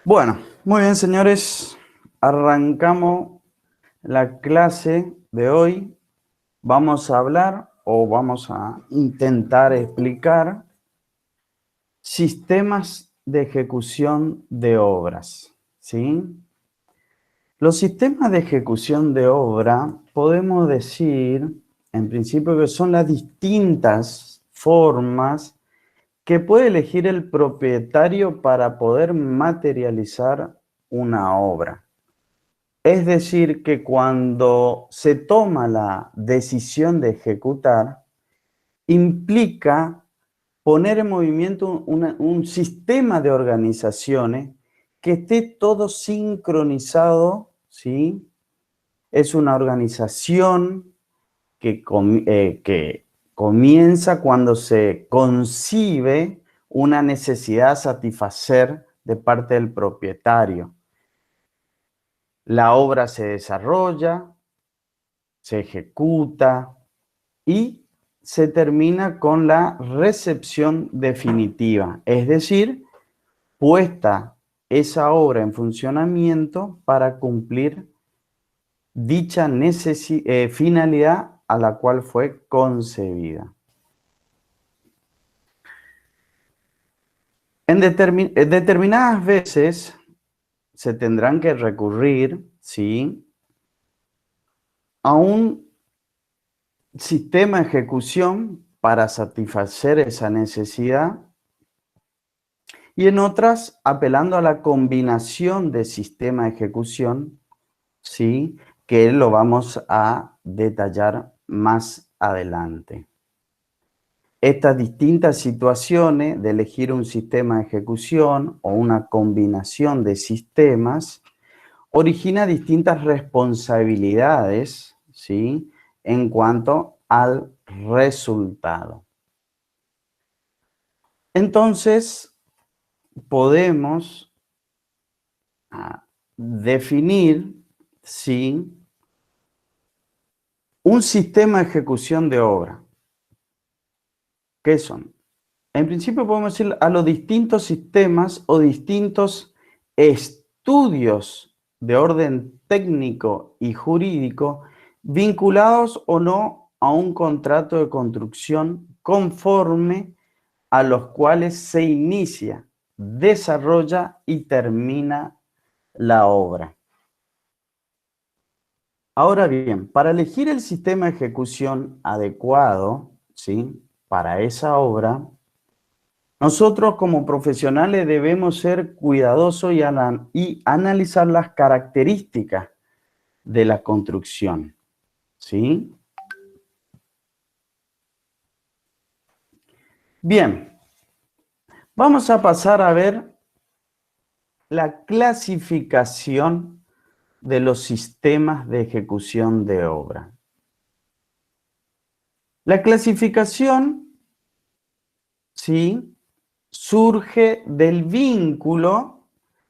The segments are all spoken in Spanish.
Bueno, muy bien, señores. Arrancamos la clase de hoy. Vamos a hablar o vamos a intentar explicar sistemas de ejecución de obras, ¿sí? Los sistemas de ejecución de obra podemos decir, en principio, que son las distintas formas que puede elegir el propietario para poder materializar una obra. Es decir, que cuando se toma la decisión de ejecutar, implica poner en movimiento un sistema de organizaciones que esté todo sincronizado, ¿sí? Es una organización que comienza cuando se concibe una necesidad a satisfacer de parte del propietario. La obra se desarrolla, se ejecuta y se termina con la recepción definitiva, es decir, puesta esa obra en funcionamiento para cumplir dicha finalidad a la cual fue concebida. En determinadas veces se tendrán que recurrir, ¿sí?, a un sistema de ejecución para satisfacer esa necesidad y en otras apelando a la combinación de sistema de ejecución, ¿sí?, que lo vamos a detallar más adelante. Estas distintas situaciones de elegir un sistema de ejecución o una combinación de sistemas origina distintas responsabilidades, ¿sí?, en cuanto al resultado. Entonces, podemos definir, ¿sí?, un sistema de ejecución de obra. ¿Qué son? En principio podemos decir a los distintos sistemas o distintos estudios de orden técnico y jurídico vinculados o no a un contrato de construcción conforme a los cuales se inicia, desarrolla y termina la obra. Ahora bien, para elegir el sistema de ejecución adecuado, ¿sí?, para esa obra, nosotros como profesionales debemos ser cuidadosos y analizar las características de la construcción, ¿sí? Bien, vamos a pasar a ver la clasificación de los sistemas de ejecución de obra. La clasificación, ¿sí?, surge del vínculo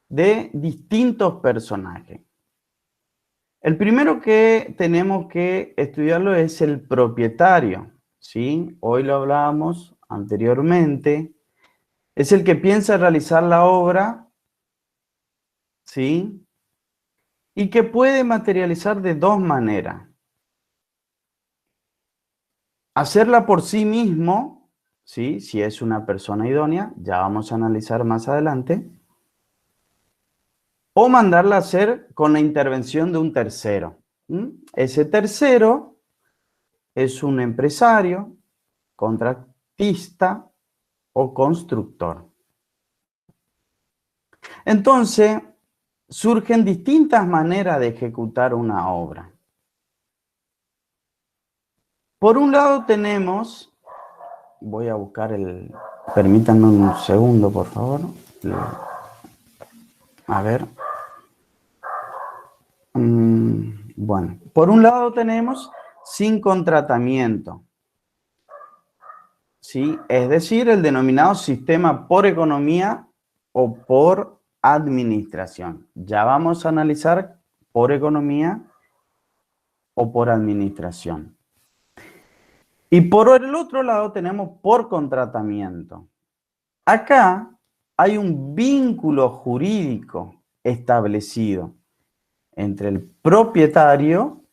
de distintos personajes. El primero que tenemos que estudiarlo es el propietario, ¿sí? Hoy lo hablábamos anteriormente. Es el que piensa realizar la obra, ¿sí?, y que puede materializar de dos maneras. Hacerla por sí mismo, ¿sí?, si es una persona idónea, ya vamos a analizar más adelante, o mandarla a hacer con la intervención de un tercero. Ese tercero es un empresario, contratista o constructor. Entonces, surgen distintas maneras de ejecutar una obra. Por un lado tenemos, voy a buscar permítanme un segundo, por favor. A ver. Bueno, por un lado tenemos sin contratamiento, ¿sí? Es decir, el denominado sistema por economía o por administración. Ya vamos a analizar por economía o por administración. Y por el otro lado tenemos por contratamiento. Acá hay un vínculo jurídico establecido entre el propietario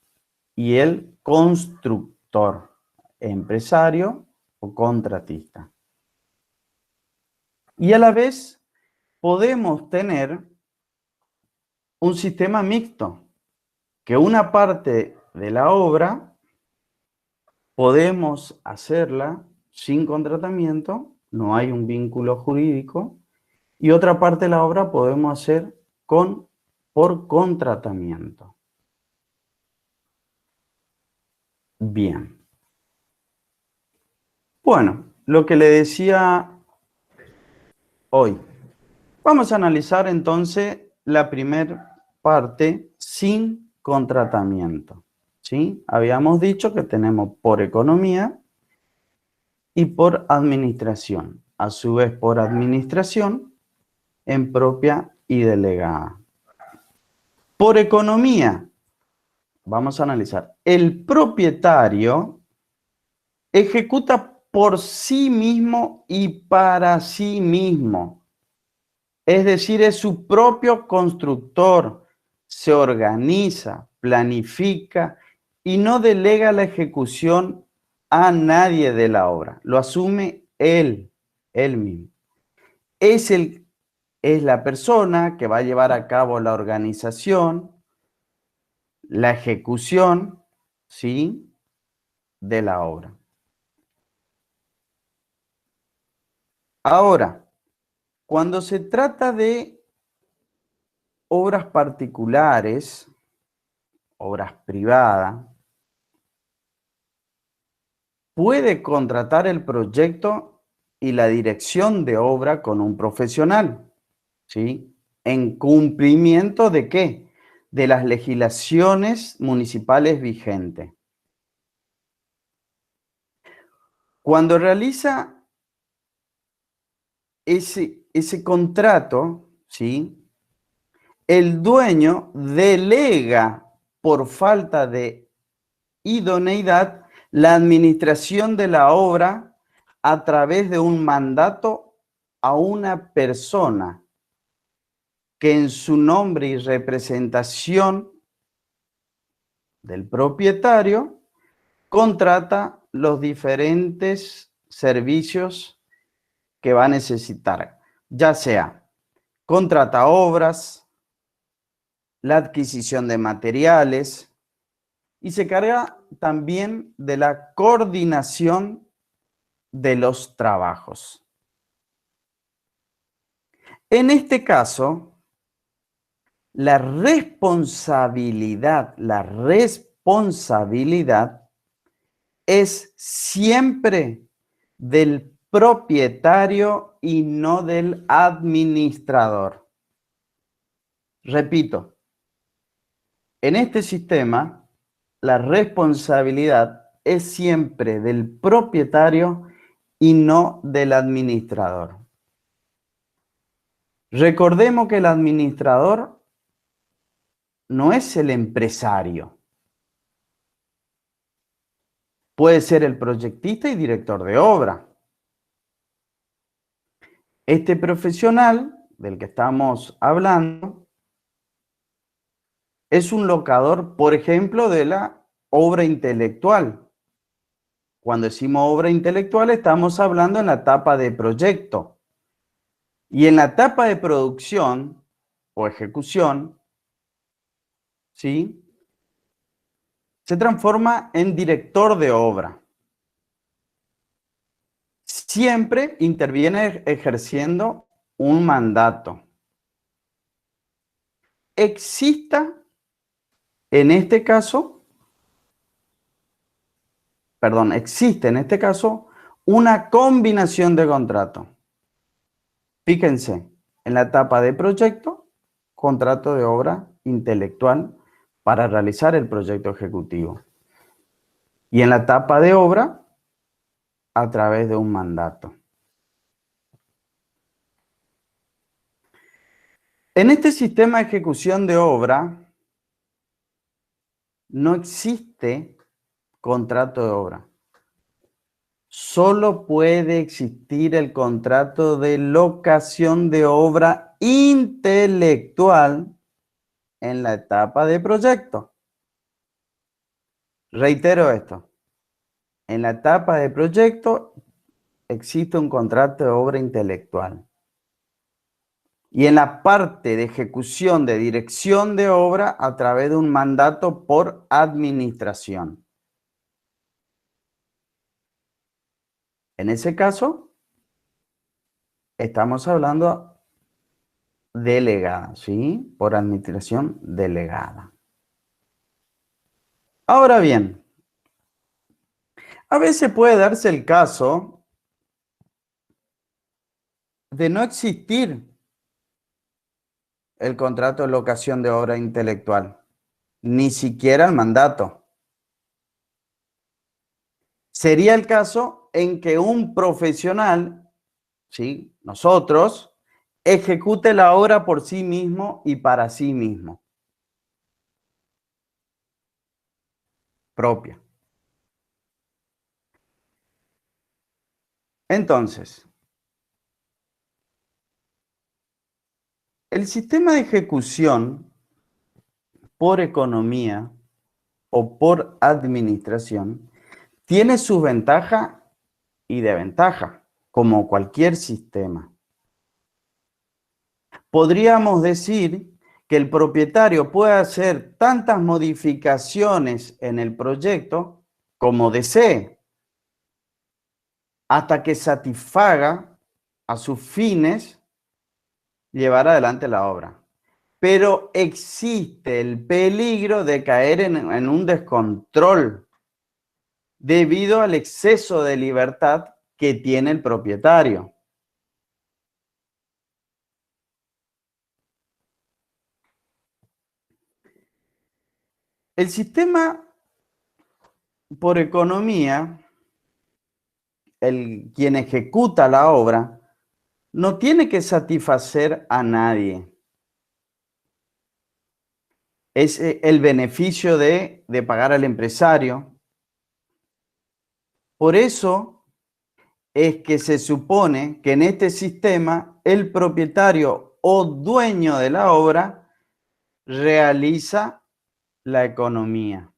y el constructor, empresario o contratista. Y a la vez podemos tener un sistema mixto, que una parte de la obra podemos hacerla sin contratamiento, no hay un vínculo jurídico, y otra parte de la obra podemos hacer por contratamiento. Bien. Bueno, lo que le decía hoy. Vamos a analizar entonces la primera parte sin contratamiento. ¿Sí? Habíamos dicho que tenemos por economía y por administración. A su vez, por administración en propia y delegada. Por economía, vamos a analizar. El propietario ejecuta por sí mismo y para sí mismo. Es decir, es su propio constructor. Se organiza, planifica y no delega la ejecución a nadie de la obra. Lo asume él mismo. Es la persona que va a llevar a cabo la organización, la ejecución, ¿sí?, de la obra. Ahora, cuando se trata de obras particulares, obras privadas, puede contratar el proyecto y la dirección de obra con un profesional, ¿sí? ¿En cumplimiento de qué? De las legislaciones municipales vigentes. Cuando realiza ese contrato, ¿sí?, el dueño delega por falta de idoneidad la administración de la obra a través de un mandato a una persona que en su nombre y representación del propietario contrata los diferentes servicios que va a necesitar, ya sea contrata obras, la adquisición de materiales y se carga también de la coordinación de los trabajos. En este caso, la responsabilidad es siempre del propietario y no del administrador. Repito, en este sistema, la responsabilidad es siempre del propietario y no del administrador. Recordemos que el administrador no es el empresario. Puede ser el proyectista y director de obra. Este profesional del que estamos hablando es un locador, por ejemplo, de la obra intelectual. Cuando decimos obra intelectual, estamos hablando en la etapa de proyecto. Y en la etapa de producción o ejecución, ¿sí?, se transforma en director de obra. Siempre interviene ejerciendo un mandato. Existe en este caso una combinación de contratos. Fíjense, en la etapa de proyecto, contrato de obra intelectual para realizar el proyecto ejecutivo. Y en la etapa de obra, a través de un mandato. En este sistema de ejecución de obra, no existe contrato de obra. solo puede existir el contrato de locación de obra intelectual en la etapa de proyecto. Reitero esto. En la etapa de proyecto existe un contrato de obra intelectual. Y en la parte de ejecución de dirección de obra a través de un mandato por administración. En ese caso, estamos hablando delegada, ¿sí? Por administración delegada. Ahora bien, a veces puede darse el caso de no existir el contrato de locación de obra intelectual, ni siquiera el mandato. Sería el caso en que un profesional, ¿sí? Nosotros, ejecute la obra por sí mismo y para sí mismo. Propia. Entonces, el sistema de ejecución por economía o por administración tiene sus ventajas y desventajas, como cualquier sistema. Podríamos decir que el propietario puede hacer tantas modificaciones en el proyecto como desee, hasta que satisfaga a sus fines llevar adelante la obra. Pero existe el peligro de caer en un descontrol debido al exceso de libertad que tiene el propietario. El sistema por economía, quien ejecuta la obra, no tiene que satisfacer a nadie. Es el beneficio de pagar al empresario. Por eso es que se supone que en este sistema el propietario o dueño de la obra realiza la economía.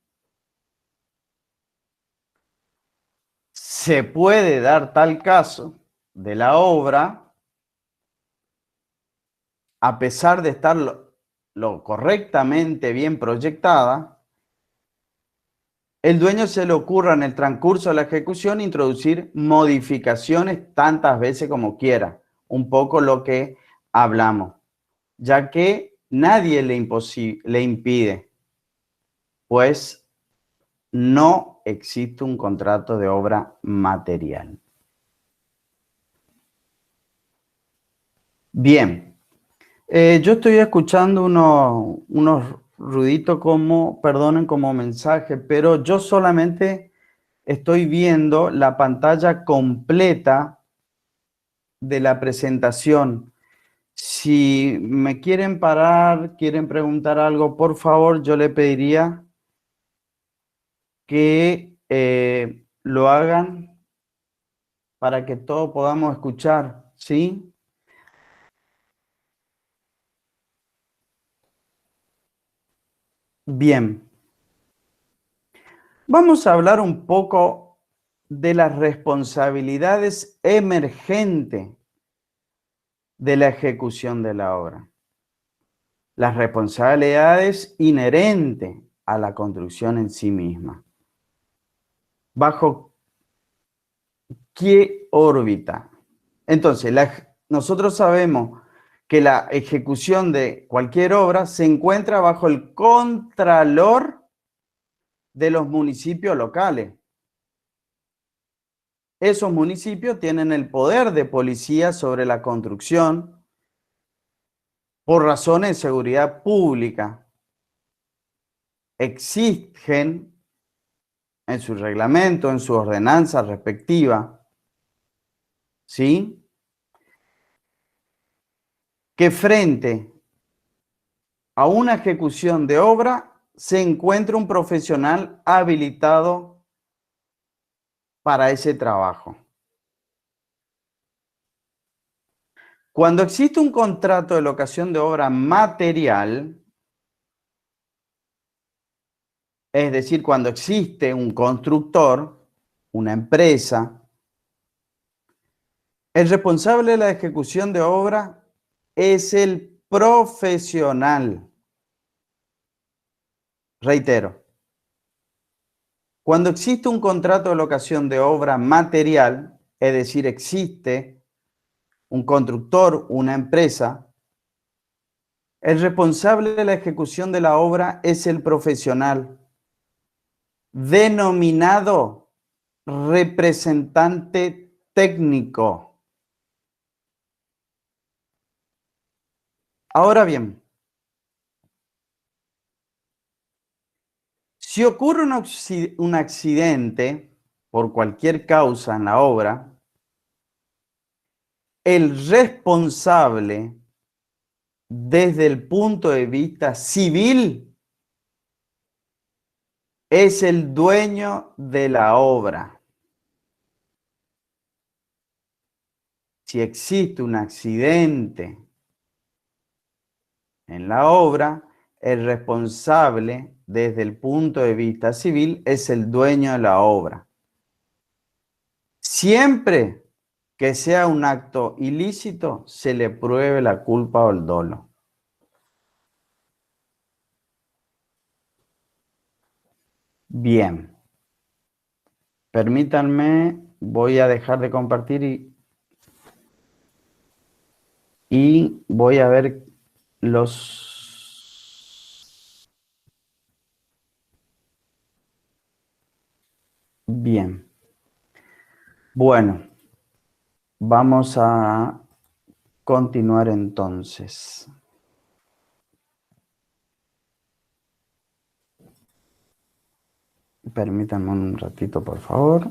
Se puede dar tal caso de la obra, a pesar de estar lo correctamente bien proyectada, el dueño se le ocurra en el transcurso de la ejecución introducir modificaciones tantas veces como quiera. Un poco lo que hablamos, ya que nadie le impide, pues no existe un contrato de obra material. Bien, yo estoy escuchando unos ruiditos como, perdonen, como mensaje, pero yo solamente estoy viendo la pantalla completa de la presentación. Si me quieren parar, quieren preguntar algo, por favor, yo le pediría que lo hagan para que todos podamos escuchar, ¿sí? Bien. Vamos a hablar un poco de las responsabilidades emergentes de la ejecución de la obra. Las responsabilidades inherentes a la construcción en sí misma. ¿Bajo qué órbita? Entonces, nosotros sabemos que la ejecución de cualquier obra se encuentra bajo el contralor de los municipios locales. Esos municipios tienen el poder de policía sobre la construcción por razones de seguridad pública. Exigen en su reglamento, en su ordenanza respectiva, ¿sí?, que frente a una ejecución de obra se encuentre un profesional habilitado para ese trabajo. Cuando existe un contrato de locación de obra material, es decir, cuando existe un constructor, una empresa, el responsable de la ejecución de obra es el profesional. Reitero, cuando existe un contrato de locación de obra material, es decir, existe un constructor, una empresa, el responsable de la ejecución de la obra es el profesional, denominado representante técnico. Ahora bien, si ocurre un accidente por cualquier causa en la obra, el responsable desde el punto de vista civil es el dueño de la obra. Si existe un accidente en la obra, el responsable desde el punto de vista civil es el dueño de la obra. Siempre que sea un acto ilícito, se le pruebe la culpa o el dolo. Bien. Permítanme, voy a dejar de compartir y voy a ver los... Bien. Bueno, vamos a continuar entonces. Permítanme un ratito, por favor.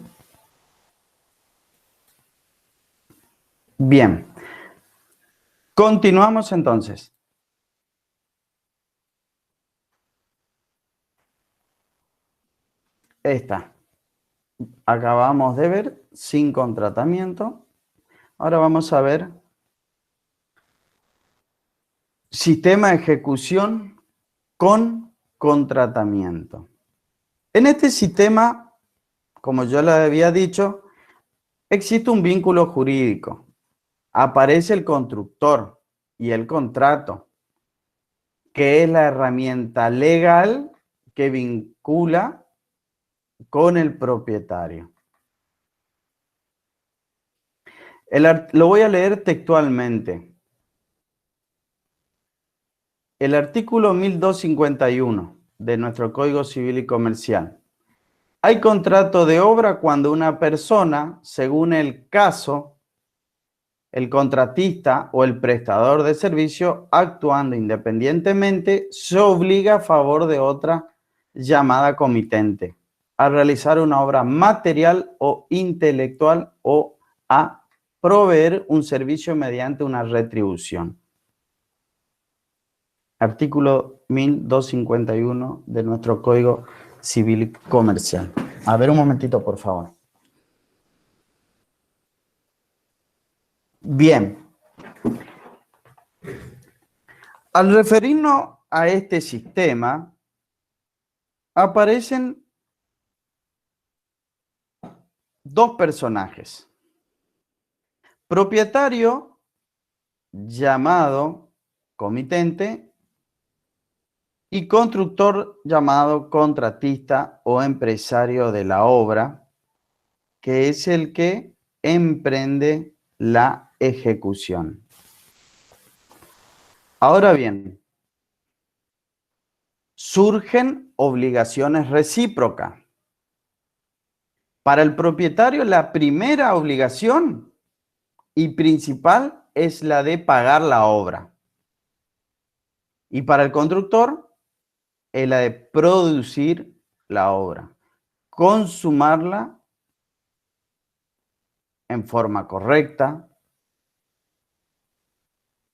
Bien. Continuamos entonces. Esta. Acabamos de ver sin contratamiento. Ahora vamos a ver sistema de ejecución con contratamiento. En este sistema, como yo le había dicho, existe un vínculo jurídico. Aparece el constructor y el contrato, que es la herramienta legal que vincula con el propietario. Lo voy a leer textualmente. El artículo 1251 de nuestro Código Civil y Comercial. Hay contrato de obra cuando una persona, según el caso, el contratista o el prestador de servicio, actuando independientemente, se obliga a favor de otra llamada comitente a realizar una obra material o intelectual o a proveer un servicio mediante una retribución. Artículo 1251 de nuestro Código Civil y Comercial. A ver un momentito, por favor. Bien. Al referirnos a este sistema, aparecen dos personajes. Propietario, llamado comitente, y constructor, llamado contratista o empresario de la obra, que es el que emprende la ejecución. Ahora bien, surgen obligaciones recíprocas. Para el propietario, la primera obligación y principal es la de pagar la obra. Y para el constructor, es la de producir la obra, consumarla en forma correcta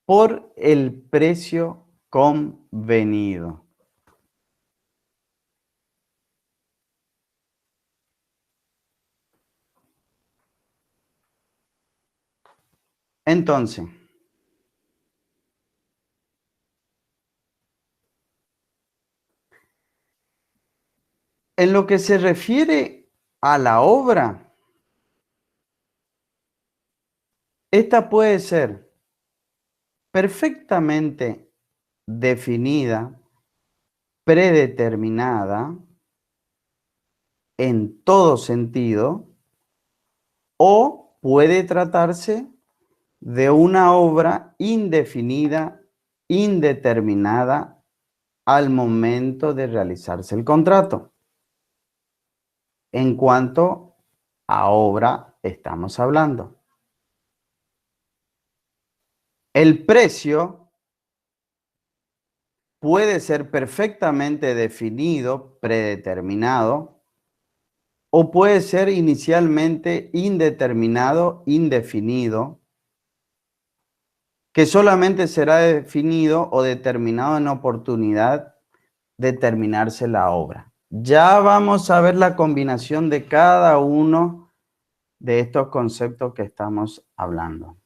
por el precio convenido. Entonces, en lo que se refiere a la obra, esta puede ser perfectamente definida, predeterminada, en todo sentido, o puede tratarse de una obra indefinida, indeterminada al momento de realizarse el contrato. En cuanto a obra estamos hablando. El precio puede ser perfectamente definido, predeterminado, o puede ser inicialmente indeterminado, indefinido, que solamente será definido o determinado en oportunidad de terminarse la obra. Ya vamos a ver la combinación de cada uno de estos conceptos que estamos hablando.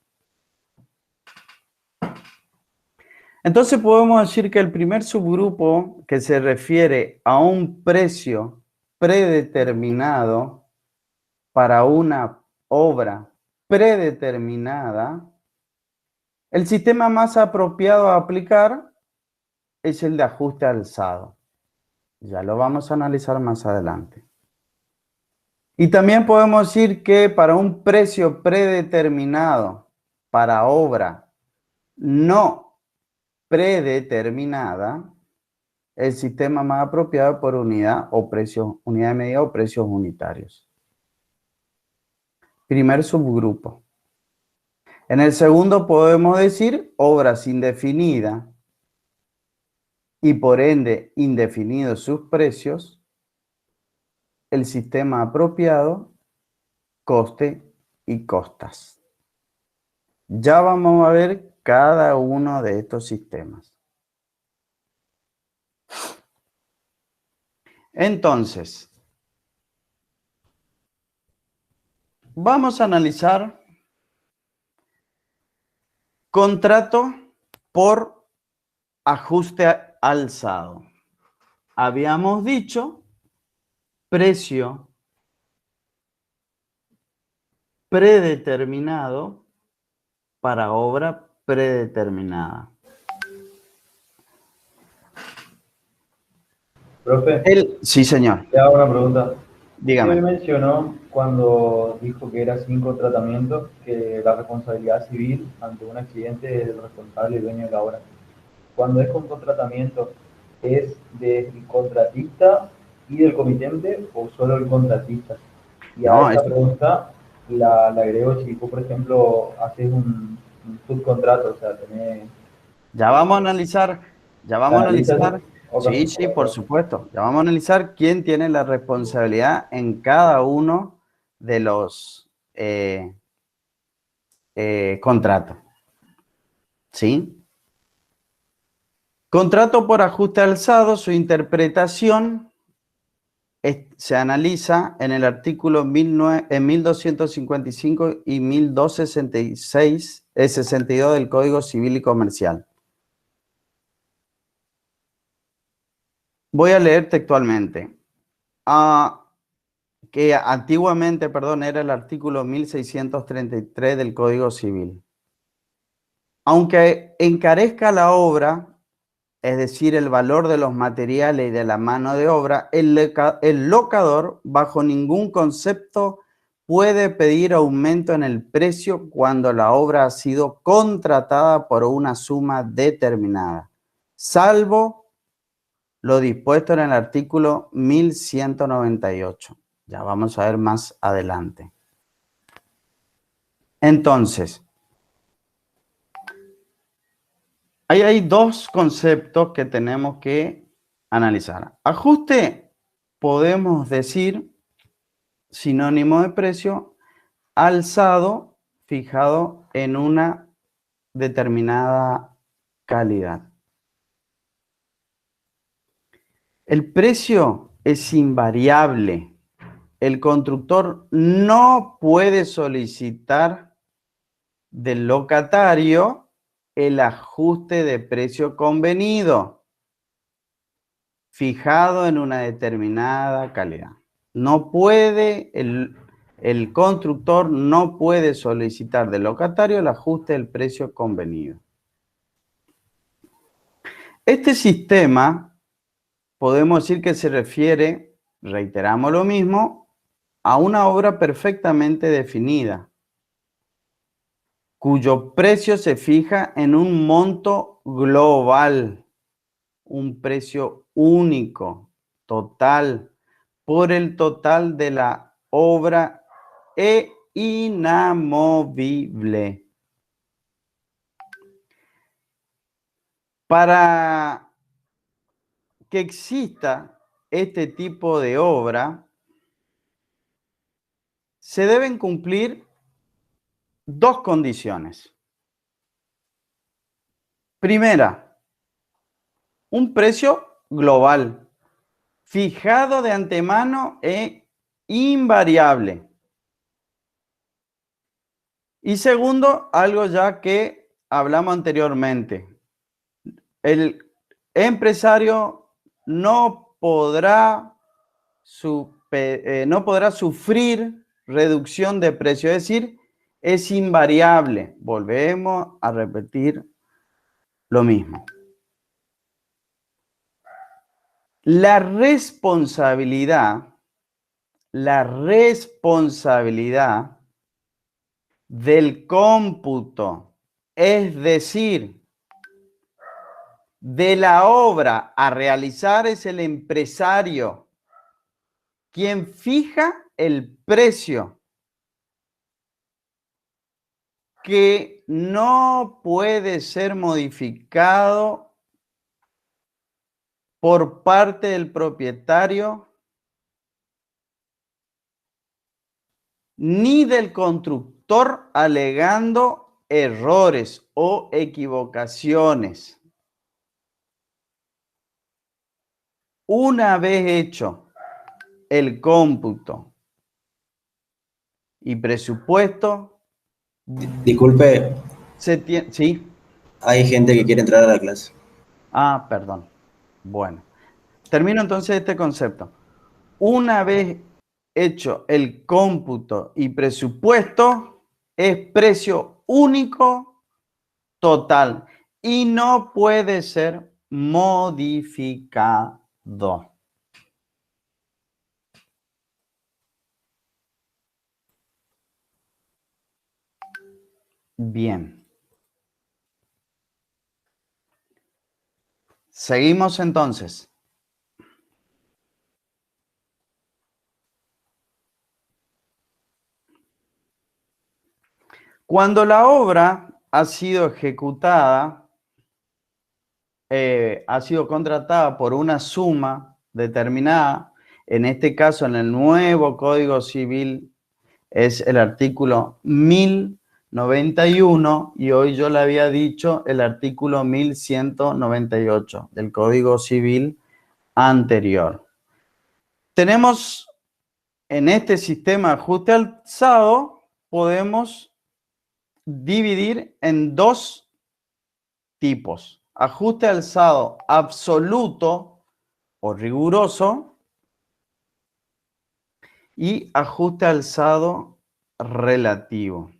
Entonces podemos decir que el primer subgrupo que se refiere a un precio predeterminado para una obra predeterminada, el sistema más apropiado a aplicar es el de ajuste alzado. Ya lo vamos a analizar más adelante. Y también podemos decir que para un precio predeterminado para obra no predeterminada, el sistema más apropiado por unidad o precios, unidad de medida o precios unitarios. Primer subgrupo. En el segundo podemos decir obras indefinidas y por ende indefinidos sus precios, el sistema apropiado, coste y costas. Ya vamos a ver cada uno de estos sistemas. Entonces, vamos a analizar contrato por ajuste alzado. Habíamos dicho precio predeterminado para obra predeterminada. Profe, Sí, señor. le hago una pregunta. Usted Dígame. mencionó cuando dijo que era sin contratamiento, que la responsabilidad civil ante un accidente es del responsable y dueño de la obra. Cuando es con contratamiento, ¿es del contratista y del comitente o solo el contratista? Y a No, esa pregunta la agrego si tú, por ejemplo, haces un subcontrato, o sea, tenés... ya vamos a analizar, ya ¿La vamos a analizas? analizar. Ok, Sí, sí, por supuesto. Ya vamos a analizar quién tiene la responsabilidad en cada uno de los contratos. ¿Sí? Contrato por ajuste alzado, su interpretación se analiza en el artículo 1255 y 1266, 62 del Código Civil y Comercial. Voy a leer textualmente. Que antiguamente, perdón, era el artículo 1633 del Código Civil. Aunque encarezca la obra, es decir, el valor de los materiales y de la mano de obra, el locador bajo ningún concepto puede pedir aumento en el precio cuando la obra ha sido contratada por una suma determinada, salvo lo dispuesto en el artículo 1198. Ya vamos a ver más adelante. Entonces, ahí hay dos conceptos que tenemos que analizar. Ajuste, podemos decir, sinónimo de precio, alzado, fijado en una determinada calidad. El precio es invariable. El constructor no puede solicitar del locatario el ajuste de precio convenido, fijado en una determinada calidad. No puede, el constructor no puede solicitar del locatario el ajuste del precio convenido. Este sistema, podemos decir que se refiere, reiteramos lo mismo, a una obra perfectamente definida, cuyo precio se fija en un monto global, un precio único, total, por el total de la obra e inamovible. Para que exista este tipo de obra, se deben cumplir dos condiciones. Primera, un precio global, fijado de antemano e invariable. Y segundo, algo ya que hablamos anteriormente. El empresario no podrá sufrir reducción de precio, es decir, es invariable. Volvemos a repetir lo mismo. La responsabilidad del cómputo, es decir, de la obra a realizar, es el empresario quien fija el precio, que no puede ser modificado por parte del propietario ni del constructor alegando errores o equivocaciones. Una vez hecho el cómputo y presupuesto, Disculpe, ¿sí? hay gente que quiere entrar a la clase. Ah, perdón. Bueno, termino entonces este concepto. Una vez hecho el cómputo y presupuesto, es precio único total y no puede ser modificado. Bien. Seguimos entonces. Cuando la obra ha sido ejecutada, ha sido contratada por una suma determinada, en este caso en el nuevo Código Civil es el artículo 1091 y hoy yo le había dicho el artículo 1198 del Código Civil anterior. Tenemos en este sistema de ajuste alzado, podemos dividir en dos tipos. Ajuste alzado absoluto o riguroso y ajuste alzado relativo.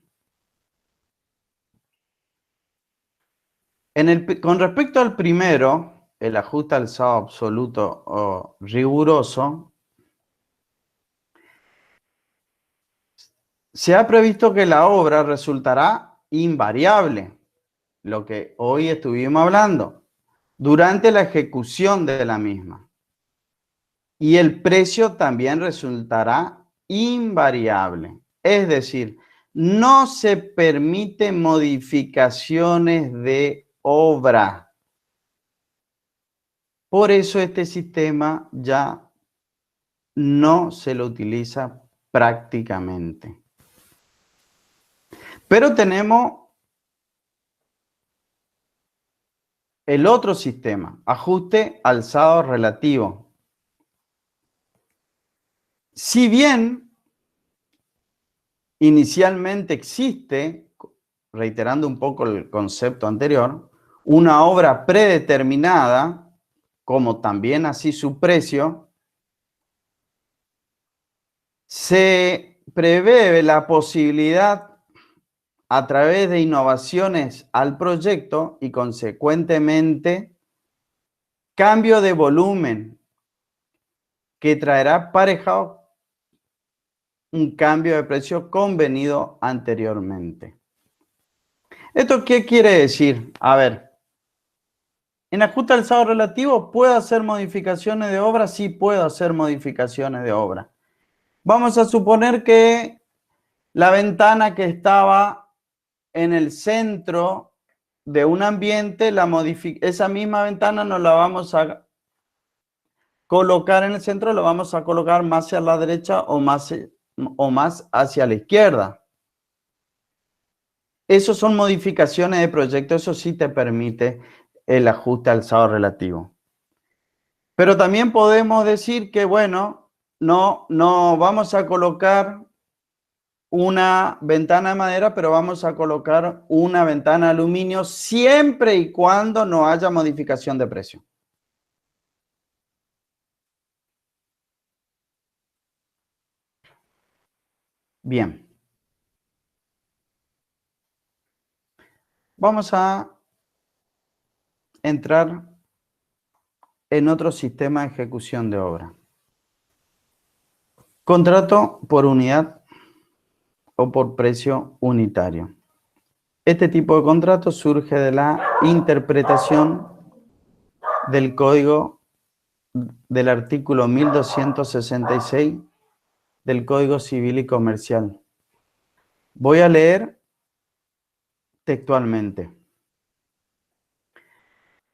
Con respecto al primero, el ajuste alzado absoluto o riguroso, se ha previsto que la obra resultará invariable, lo que hoy estuvimos hablando, durante la ejecución de la misma. Y el precio también resultará invariable. Es decir, no se permiten modificaciones de obra. Por eso este sistema ya no se lo utiliza prácticamente. Pero tenemos el otro sistema, ajuste alzado relativo. Si bien inicialmente existe reiterando un poco el concepto anterior, una obra predeterminada, como también así su precio, se prevé la posibilidad a través de innovaciones al proyecto y consecuentemente cambio de volumen que traerá aparejado un cambio de precio convenido anteriormente. ¿Esto qué quiere decir? A ver, en ajuste al saldo relativo, ¿puedo hacer modificaciones de obra? Sí, puedo hacer modificaciones de obra. Vamos a suponer que la ventana que estaba en el centro de un ambiente, esa misma ventana nos la vamos a colocar en el centro, la vamos a colocar más hacia la derecha o más hacia la izquierda. Eso son modificaciones de proyecto, eso sí te permite el ajuste al saldo relativo. Pero también podemos decir que, bueno, no vamos a colocar una ventana de madera, pero vamos a colocar una ventana de aluminio siempre y cuando no haya modificación de precio. Bien. Vamos a entrar en otro sistema de ejecución de obra. Contrato por unidad o por precio unitario. Este tipo de contrato surge de la interpretación del código del artículo 1266 del Código Civil y Comercial. Voy a leer textualmente.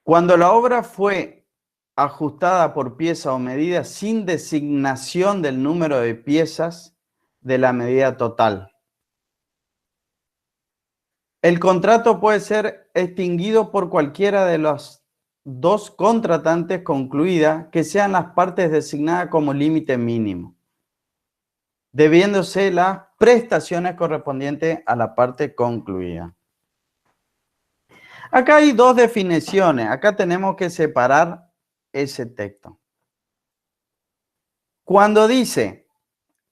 Cuando la obra fue ajustada por pieza o medida sin designación del número de piezas de la medida total, el contrato puede ser extinguido por cualquiera de los dos contratantes concluida que sean las partes designadas como límite mínimo, debiéndose las prestaciones correspondientes a la parte concluida. Acá hay dos definiciones. Acá tenemos que separar ese texto. Cuando dice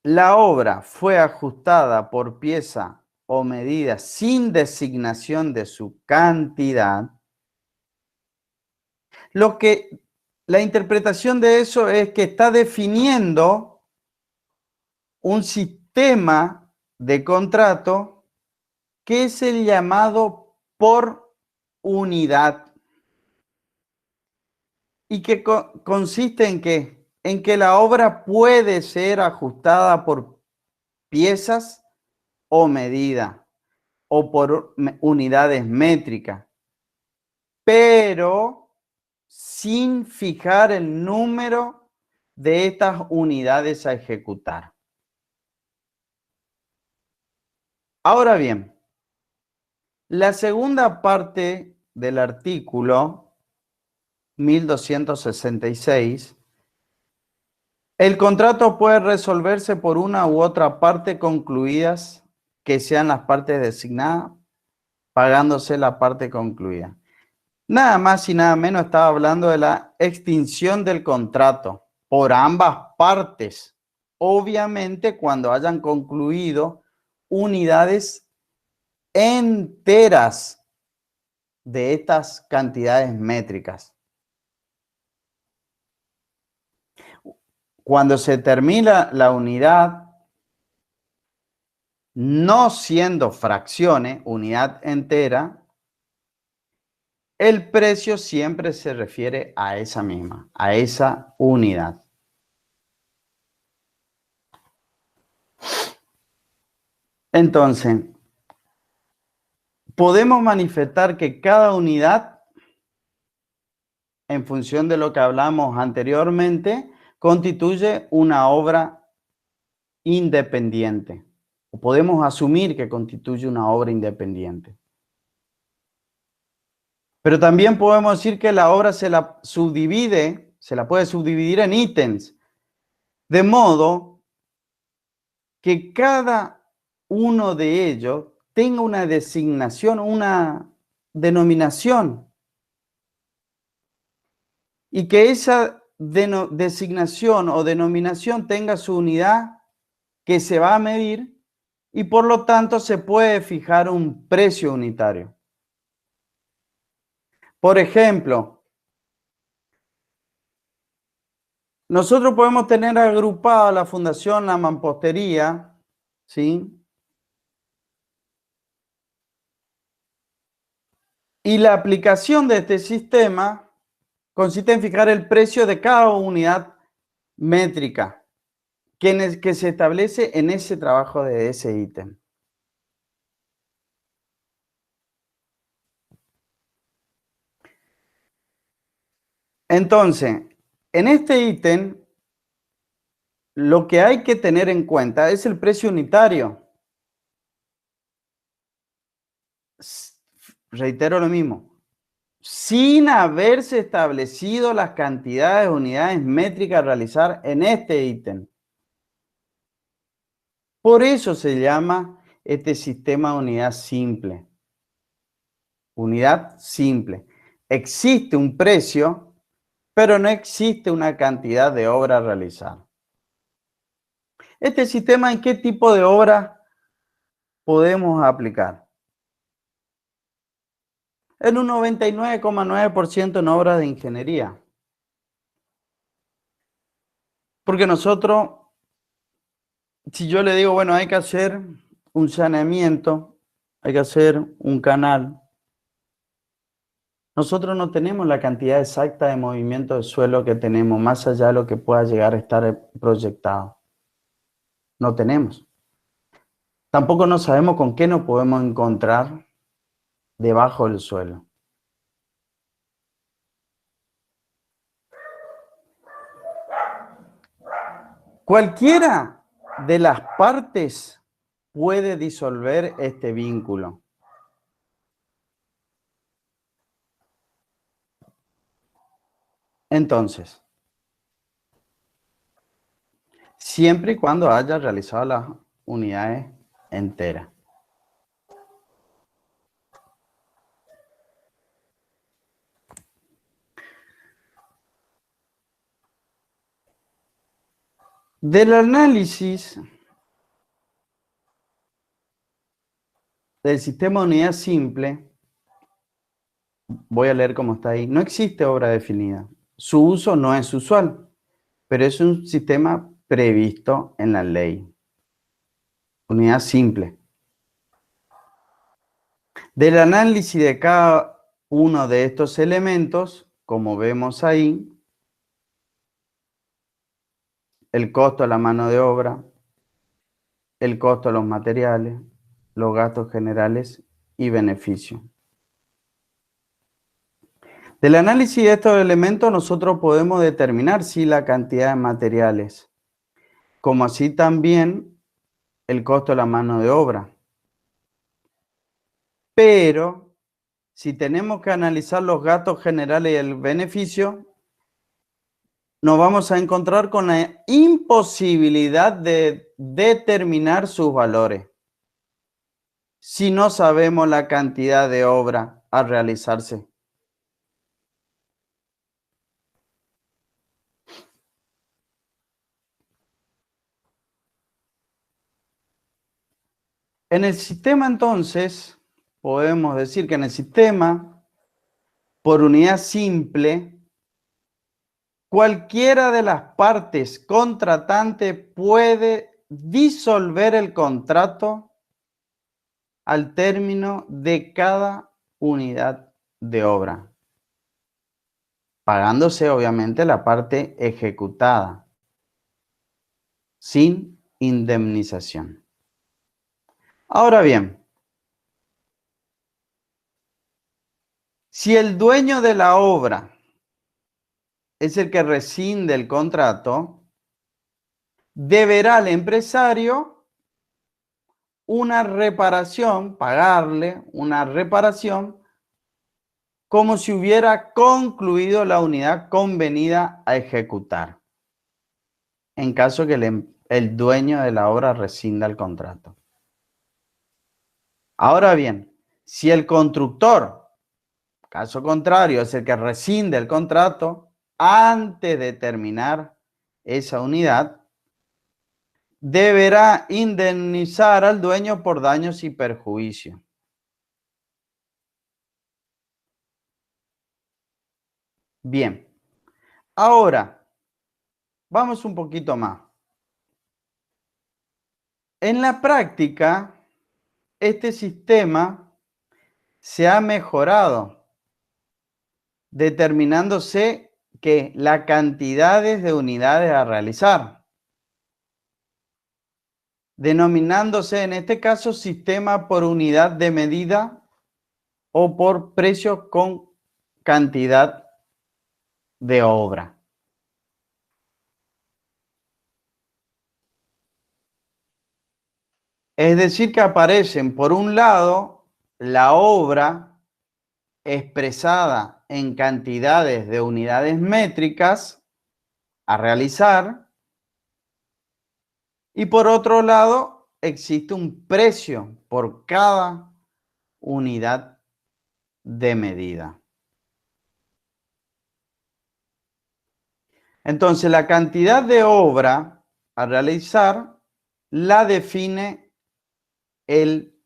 la obra fue ajustada por pieza o medida sin designación de su cantidad, la interpretación de eso es que está definiendo un sistema de contrato que es el llamado por unidad y que consiste en que la obra puede ser ajustada por piezas o medida o por unidades métricas, pero sin fijar el número de estas unidades a ejecutar. Ahora bien, la segunda parte del artículo 1266, el contrato puede resolverse por una u otra parte concluidas que sean las partes designadas, pagándose la parte concluida. Nada más y nada menos estaba hablando de la extinción del contrato por ambas partes. Obviamente cuando hayan concluido unidades enteras de estas cantidades métricas. Cuando se termina la unidad, no siendo fracciones, unidad entera, el precio siempre se refiere a esa misma, a esa unidad. Entonces, podemos manifestar que cada unidad, en función de lo que hablamos anteriormente, constituye una obra independiente. O podemos asumir que constituye una obra independiente. Pero también podemos decir que la obra se la puede subdividir en ítems, de modo que cada uno de ellos tenga una designación, una denominación, y que esa designación o denominación tenga su unidad que se va a medir y por lo tanto se puede fijar un precio unitario. Por ejemplo, nosotros podemos tener agrupada la fundación, la mampostería, ¿sí? Y la aplicación de este sistema consiste en fijar el precio de cada unidad métrica que se establece en ese trabajo de ese ítem. Entonces, en este ítem, lo que hay que tener en cuenta es el precio unitario. Reitero lo mismo. Sin haberse establecido las cantidades de unidades métricas a realizar en este ítem. Por eso se llama este sistema de unidad simple. Unidad simple. Existe un precio, pero no existe una cantidad de obra a realizar. Este sistema, ¿en qué tipo de obra podemos aplicar? En un 99,9% en obras de ingeniería. Porque nosotros, si yo le digo, bueno, hay que hacer un saneamiento, hay que hacer un canal, nosotros no tenemos la cantidad exacta de movimiento de suelo que tenemos, más allá de lo que pueda llegar a estar proyectado. No tenemos. Tampoco no sabemos con qué nos podemos encontrar debajo del suelo. Cualquiera de las partes puede disolver este vínculo. Entonces, siempre y cuando haya realizado las unidades enteras. Del análisis del sistema de unidad simple, voy a leer cómo está ahí, no existe obra definida. Su uso no es usual, pero es un sistema previsto en la ley. Unidad simple. Del análisis de cada uno de estos elementos, como vemos ahí, el costo de la mano de obra, el costo de los materiales, los gastos generales y beneficios. Del análisis de estos elementos nosotros podemos determinar si la cantidad de materiales, como así también el costo de la mano de obra. Pero si tenemos que analizar los gastos generales y el beneficio, nos vamos a encontrar con la imposibilidad de determinar sus valores si no sabemos la cantidad de obra a realizarse. En el sistema, entonces, podemos decir que en el sistema, por unidad simple, cualquiera de las partes contratantes puede disolver el contrato al término de cada unidad de obra, pagándose obviamente la parte ejecutada, sin indemnización. Ahora bien, si el dueño de la obra es el que rescinde el contrato, deberá al empresario una reparación, pagarle una reparación, como si hubiera concluido la unidad convenida a ejecutar, en caso que el dueño de la obra rescinda el contrato. Ahora bien, si el constructor, caso contrario, es el que rescinde el contrato, antes de terminar esa unidad, deberá indemnizar al dueño por daños y perjuicios. Bien, ahora vamos un poquito más. En la práctica, este sistema se ha mejorado, determinándose que la cantidad de unidades a realizar, denominándose en este caso sistema por unidad de medida o por precio con cantidad de obra. Es decir, que aparecen por un lado la obra expresada en cantidades de unidades métricas a realizar y por otro lado existe un precio por cada unidad de medida. Entonces la cantidad de obra a realizar la define el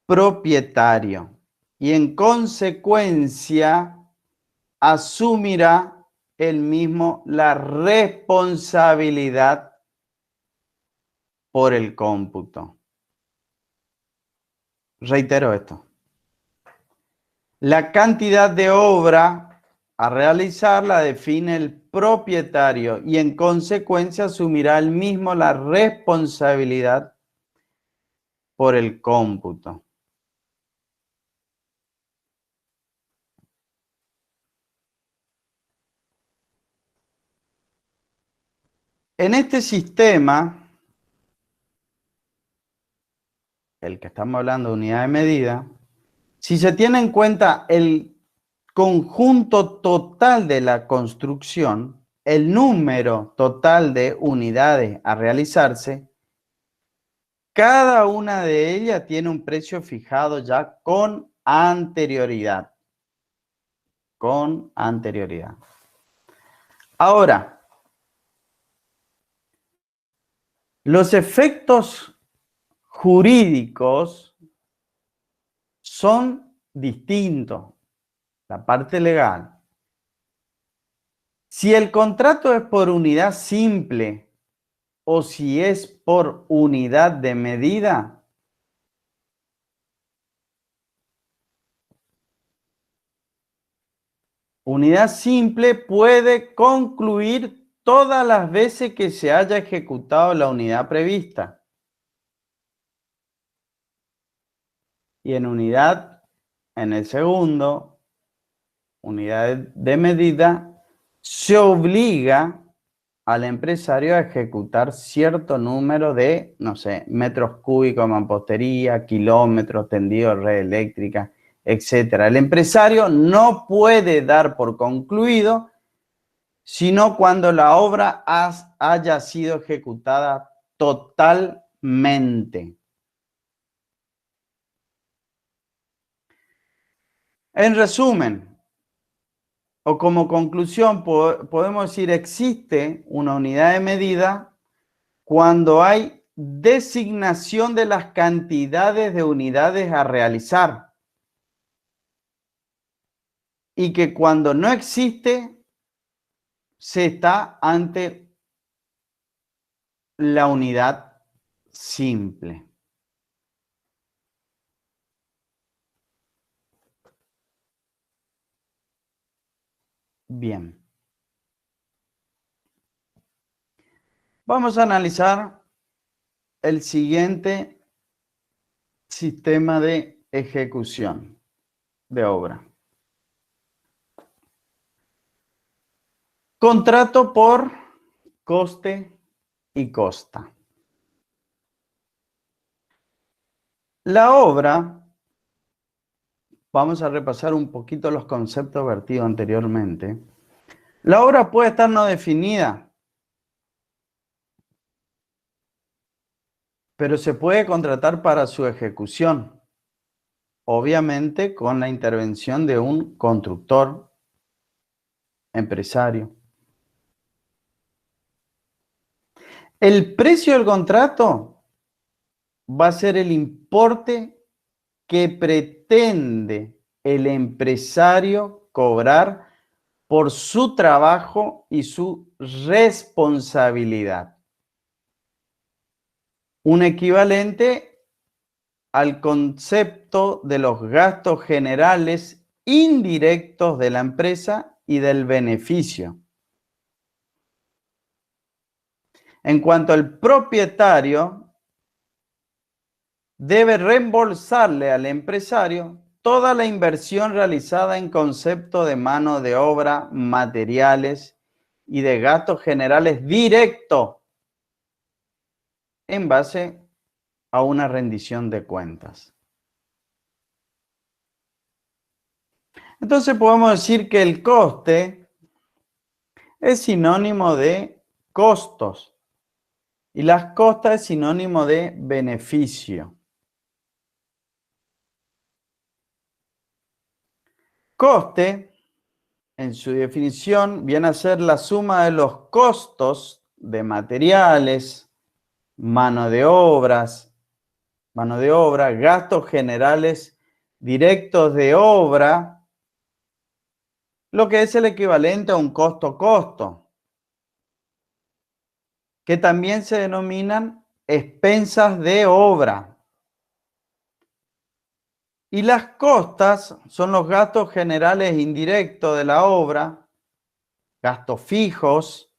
propietario y en consecuencia asumirá él mismo la responsabilidad por el cómputo. Reitero esto. La cantidad de obra a realizar la define el propietario y en consecuencia asumirá él mismo la responsabilidad por el cómputo. En este sistema, el que estamos hablando de unidad de medida, si se tiene en cuenta el conjunto total de la construcción, el número total de unidades a realizarse, cada una de ellas tiene un precio fijado ya con anterioridad. Con anterioridad. Ahora, los efectos jurídicos son distintos. La parte legal. Si el contrato es por unidad simple o si es por unidad de medida, unidad simple puede concluir todas las veces que se haya ejecutado la unidad prevista. Y en unidad, en el segundo, unidad de medida, se obliga al empresario a ejecutar cierto número de, no sé, metros cúbicos de mampostería, kilómetros tendidos de red eléctrica, etc. El empresario no puede dar por concluido sino cuando la obra haya sido ejecutada totalmente. En resumen, o como conclusión, podemos decir existe una unidad de medida cuando hay designación de las cantidades de unidades a realizar y que cuando no existe se está ante la unidad simple. Bien. Vamos a analizar el siguiente sistema de ejecución de obra. Contrato por coste y costa. La obra, vamos a repasar un poquito los conceptos vertidos anteriormente. La obra puede estar no definida, pero se puede contratar para su ejecución. obviamente con la intervención de un constructor, empresario. El precio del contrato va a ser el importe que pretende el empresario cobrar por su trabajo y su responsabilidad. Un equivalente al concepto de los gastos generales indirectos de la empresa y del beneficio. En cuanto al propietario, debe reembolsarle al empresario toda la inversión realizada en concepto de mano de obra, materiales y de gastos generales directos en base a una rendición de cuentas. Entonces podemos decir que el coste es sinónimo de costos y las costas es sinónimo de beneficio. Coste, en su definición, viene a ser la suma de los costos de materiales, mano de obra, gastos generales directos de obra, lo que es el equivalente a un costo-costo, que también se denominan expensas de obra. Y las costas son los gastos generales indirectos de la obra, gastos fijos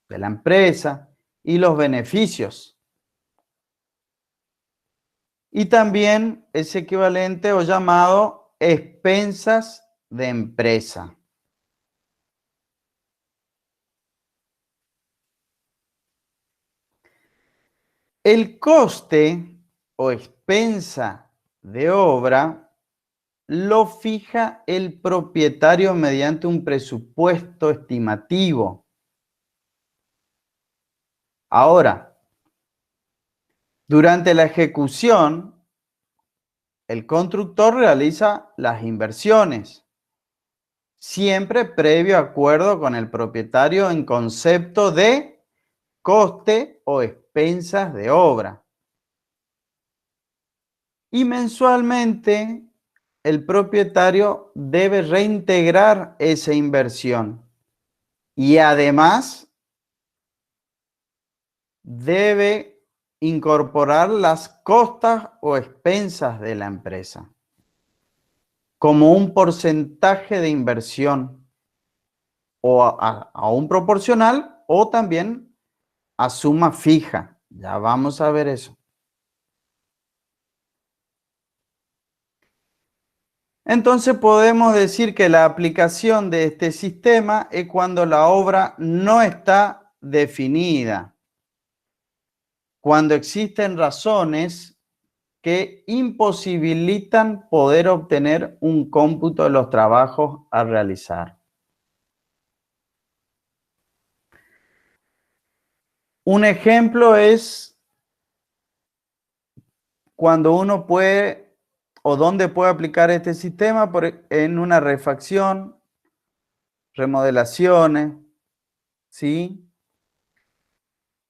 de la empresa y los beneficios. Y también es equivalente o llamado expensas de empresa. El coste o expensa de obra lo fija el propietario mediante un presupuesto estimativo. Ahora, durante la ejecución, el constructor realiza las inversiones, siempre previo acuerdo con el propietario en concepto de coste o expensas de obra. Y mensualmente el propietario debe reintegrar esa inversión y además debe incorporar las costas o expensas de la empresa como un porcentaje de inversión o a un proporcional o también a suma fija. Ya vamos a ver eso. Entonces podemos decir que la aplicación de este sistema es cuando la obra no está definida, cuando existen razones que imposibilitan poder obtener un cómputo de los trabajos a realizar. Un ejemplo es cuando uno puede o dónde puede aplicar este sistema en una refacción, remodelaciones, ¿sí?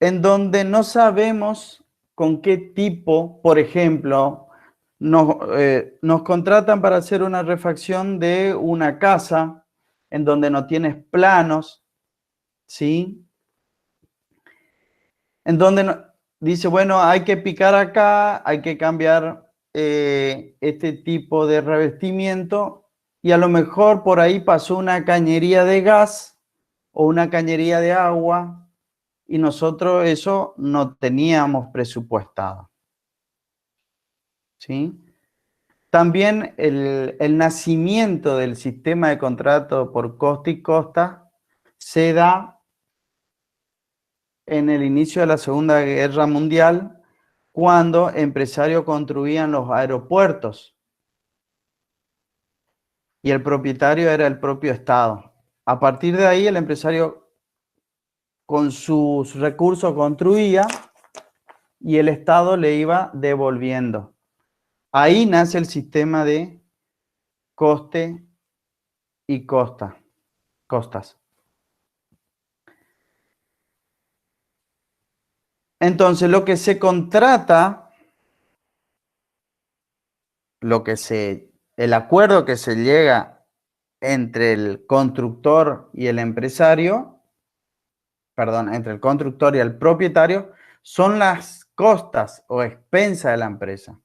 En donde no sabemos con qué tipo, por ejemplo, nos contratan para hacer una refacción de una casa en donde no tienes planos, ¿sí? En donde dice, bueno, hay que picar acá, hay que cambiar este tipo de revestimiento y a lo mejor por ahí pasó una cañería de gas o una cañería de agua y nosotros eso no teníamos presupuestado. ¿Sí? También el nacimiento del sistema de contrato por costa y costa se da en el inicio de la Segunda Guerra Mundial, cuando empresarios construían los aeropuertos y el propietario era el propio Estado. A partir de ahí, el empresario con sus recursos construía y el Estado le iba devolviendo. Ahí nace el sistema de coste y costas. Entonces, lo que se contrata, el acuerdo que se llega entre el constructor y el empresario, perdón, entre el constructor y el propietario, son las costas o expensas de la empresa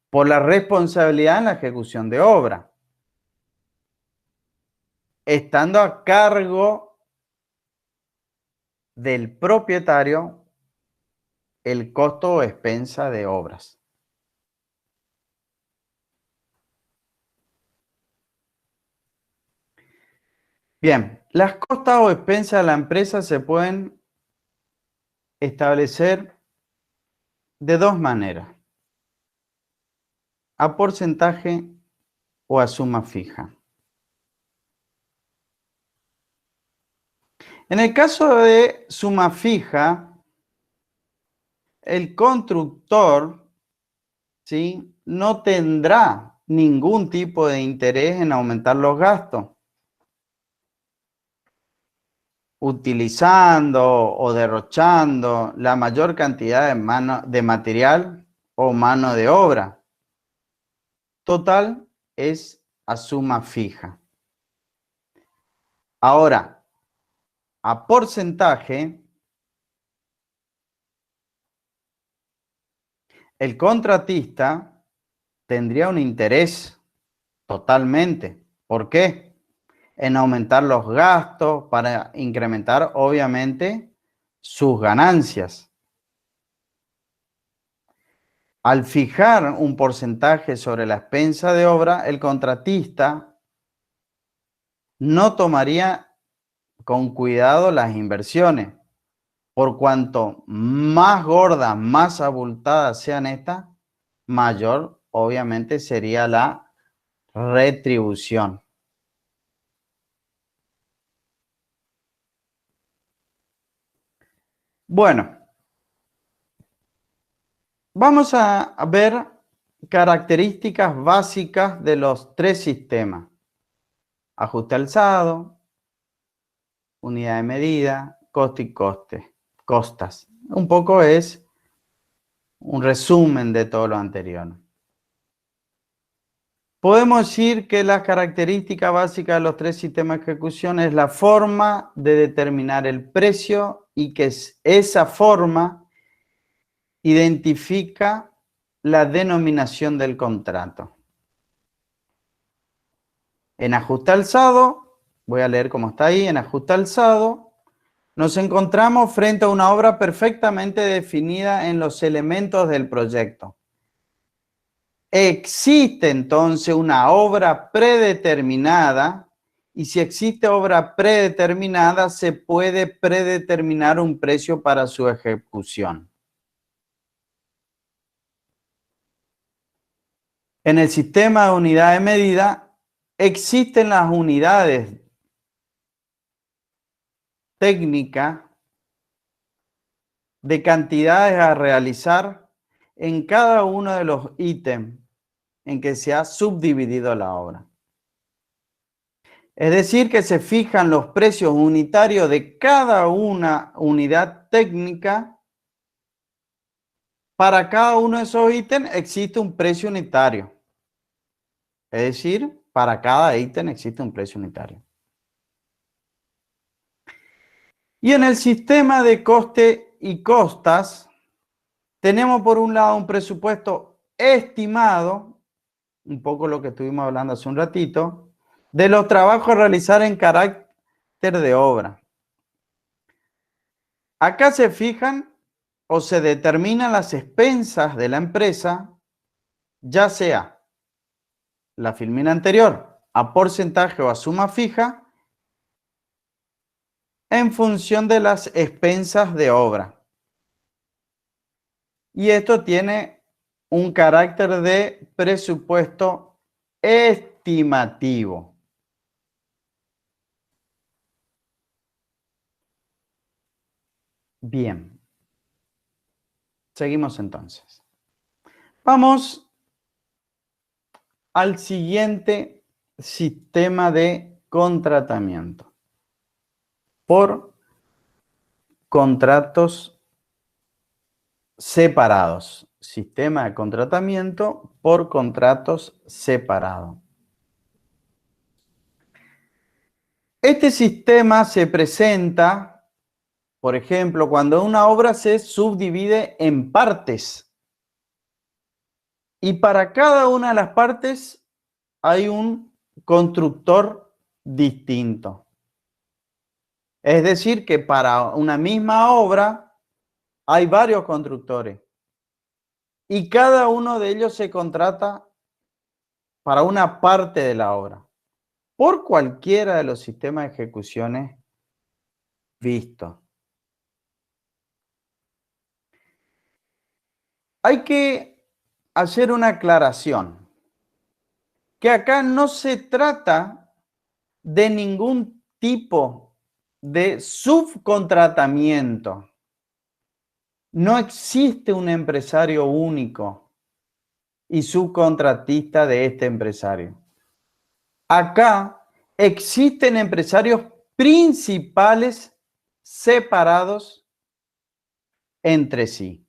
por la responsabilidad en la ejecución de obra, estando a cargo del propietario el costo o expensa de obras. Bien, las costas o expensas de la empresa se pueden establecer de dos maneras: a porcentaje o a suma fija. En el caso de suma fija, el constructor, ¿sí?, no tendrá ningún tipo de interés en aumentar los gastos, utilizando o derrochando la mayor cantidad de material o mano de obra. Total es a suma fija. Ahora, a porcentaje, el contratista tendría un interés totalmente. ¿Por qué? En aumentar los gastos para incrementar, obviamente, sus ganancias. Al fijar un porcentaje sobre la expensa de obra, el contratista no tomaría con cuidado las inversiones, por cuanto más gordas, más abultadas sean estas, mayor obviamente sería la retribución. Bueno, vamos a ver características básicas de los tres sistemas: ajuste alzado, unidad de medida, coste y costas. Un poco es un resumen de todo lo anterior. Podemos decir que la característica básica de los tres sistemas de ejecución es la forma de determinar el precio, y que esa forma identifica la denominación del contrato. En ajuste alzado, voy a leer cómo está ahí. En ajuste alzado, nos encontramos frente a una obra perfectamente definida en los elementos del proyecto. Existe entonces una obra predeterminada, y si existe obra predeterminada, se puede predeterminar un precio para su ejecución. En el sistema de unidad de medida, existen las unidades técnicas de cantidades a realizar en cada uno de los ítems en que se ha subdividido la obra. Es decir, que se fijan los precios unitarios de cada una unidad técnica. Para cada uno de esos ítems existe un precio unitario. Es decir, para cada ítem existe un precio unitario. Y en el sistema de coste y costas, tenemos por un lado un presupuesto estimado, un poco lo que estuvimos hablando hace un ratito, de los trabajos a realizar en carácter de obra. Acá se fijan o se determinan las expensas de la empresa, ya sea la filmina anterior a porcentaje o a suma fija, en función de las expensas de obra. Y esto tiene un carácter de presupuesto estimativo. Bien, seguimos entonces. Vamos al siguiente sistema de contratamiento por contratos separados. Sistema de contratamiento por contratos separados. Este sistema se presenta, por ejemplo, cuando una obra se subdivide en partes. Y para cada una de las partes hay un constructor distinto. Es decir, que para una misma obra hay varios constructores. Y cada uno de ellos se contrata para una parte de la obra, por cualquiera de los sistemas de ejecuciones vistos. Hay que hacer una aclaración, que acá no se trata de ningún tipo de subcontratamiento. No existe un empresario único y subcontratista de este empresario. Acá existen empresarios principales separados entre sí.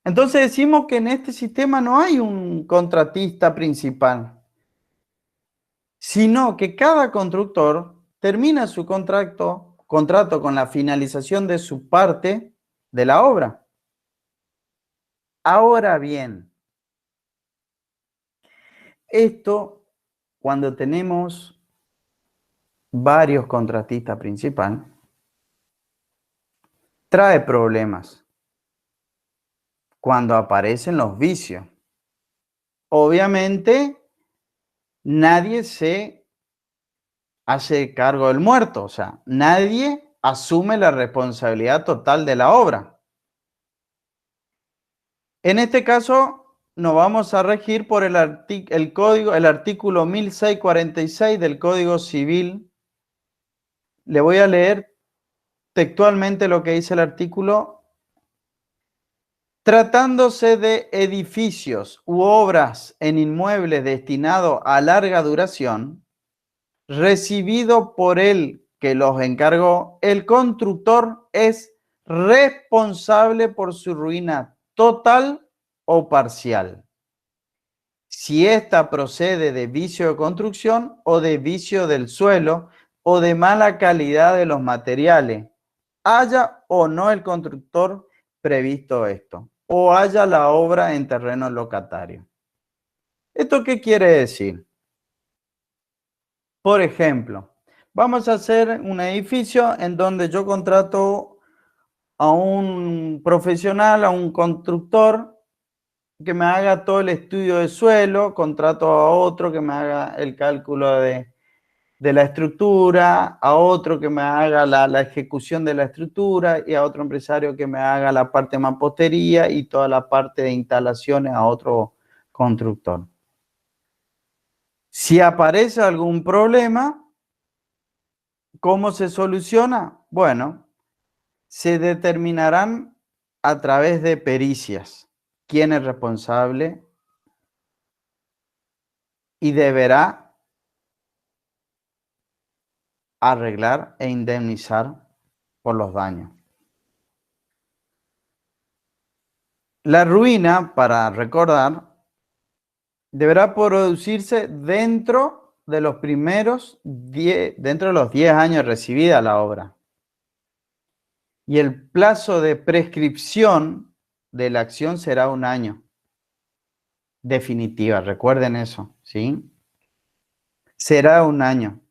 Entonces decimos que en este sistema no hay un contratista principal, sino que cada constructor termina su contrato con la finalización de su parte de la obra. Ahora bien, esto, cuando tenemos varios contratistas principales, trae problemas cuando aparecen los vicios. Obviamente, nadie se hace cargo del muerto, o sea, nadie asume la responsabilidad total de la obra. En este caso, nos vamos a regir por el artículo 1646 del Código Civil. Le voy a leer textualmente lo que dice el artículo. Tratándose de edificios u obras en inmuebles destinados a larga duración, recibido por el que los encargó, el constructor es responsable por su ruina total o parcial, si ésta procede de vicio de construcción o de vicio del suelo o de mala calidad de los materiales, haya o no el constructor previsto esto, o haya la obra en terreno locatario. ¿Esto qué quiere decir? Por ejemplo, vamos a hacer un edificio en donde yo contrato a un profesional, a un constructor, que me haga todo el estudio de suelo, contrato a otro que me haga el cálculo de la estructura, a otro que me haga la ejecución de la estructura y a otro empresario que me haga la parte de mampostería y toda la parte de instalaciones a otro constructor. Si aparece algún problema, ¿cómo se soluciona? Bueno, se determinarán a través de pericias quién es responsable y deberá arreglar e indemnizar por los daños. La ruina, para recordar, deberá producirse dentro de los 10 años recibida la obra. Y el plazo de prescripción de la acción será 1 año. Definitiva, recuerden eso, ¿sí? Será 1 año.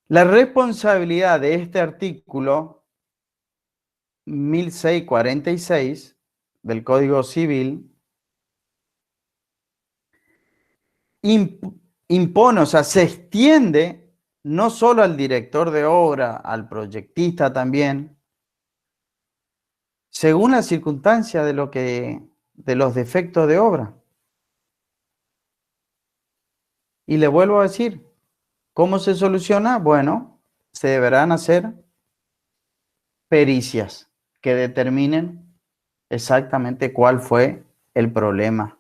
La responsabilidad de este artículo 1646 del Código Civil impone, o sea, se extiende no solo al director de obra, al proyectista también, según la circunstancia de los defectos de obra. Y le vuelvo a decir, ¿cómo se soluciona? Bueno, se deberán hacer pericias que determinen exactamente cuál fue el problema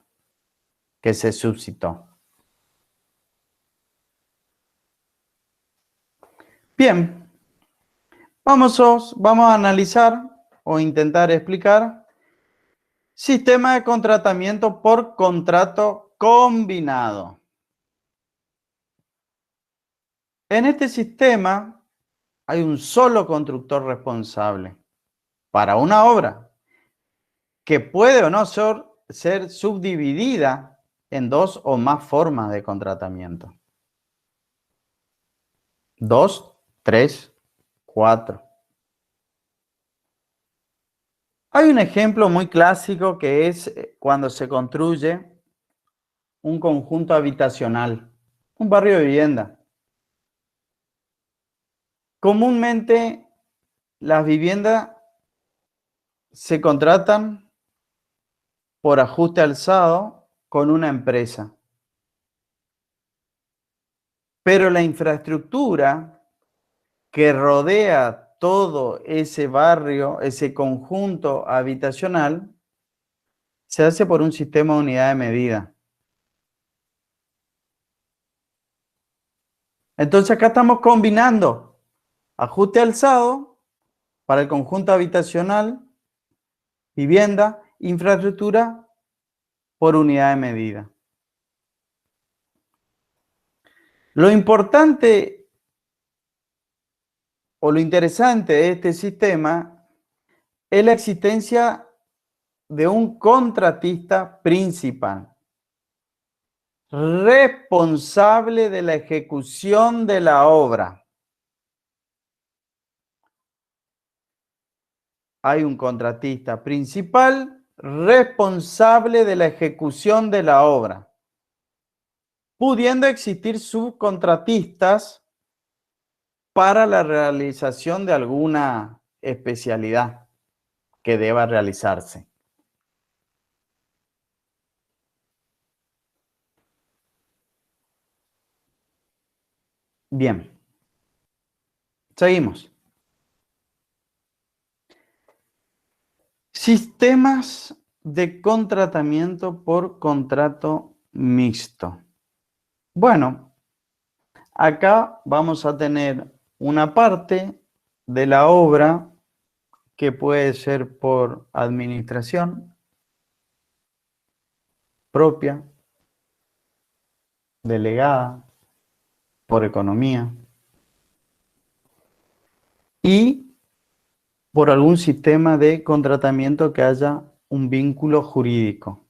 que se suscitó. Bien, vamos a analizar o intentar explicar sistema de contratamiento por contrato combinado. En este sistema hay un solo constructor responsable para una obra que puede o no ser subdividida en dos o más formas de contratamiento. 2, 3, 4. Hay un ejemplo muy clásico que es cuando se construye un conjunto habitacional, un barrio de vivienda. Comúnmente las viviendas se contratan por ajuste alzado con una empresa. Pero la infraestructura que rodea todo ese barrio, ese conjunto habitacional, se hace por un sistema de unidad de medida. Entonces acá estamos combinando ajuste alzado para el conjunto habitacional, vivienda, infraestructura por unidad de medida. Lo importante o lo interesante de este sistema es la existencia de un contratista principal, responsable de la ejecución de la obra. Hay un contratista principal responsable de la ejecución de la obra, pudiendo existir subcontratistas para la realización de alguna especialidad que deba realizarse. Bien, seguimos. Sistemas de contratamiento por contrato mixto. Bueno, acá vamos a tener una parte de la obra que puede ser por administración propia, delegada, por economía y por algún sistema de contratamiento que haya un vínculo jurídico.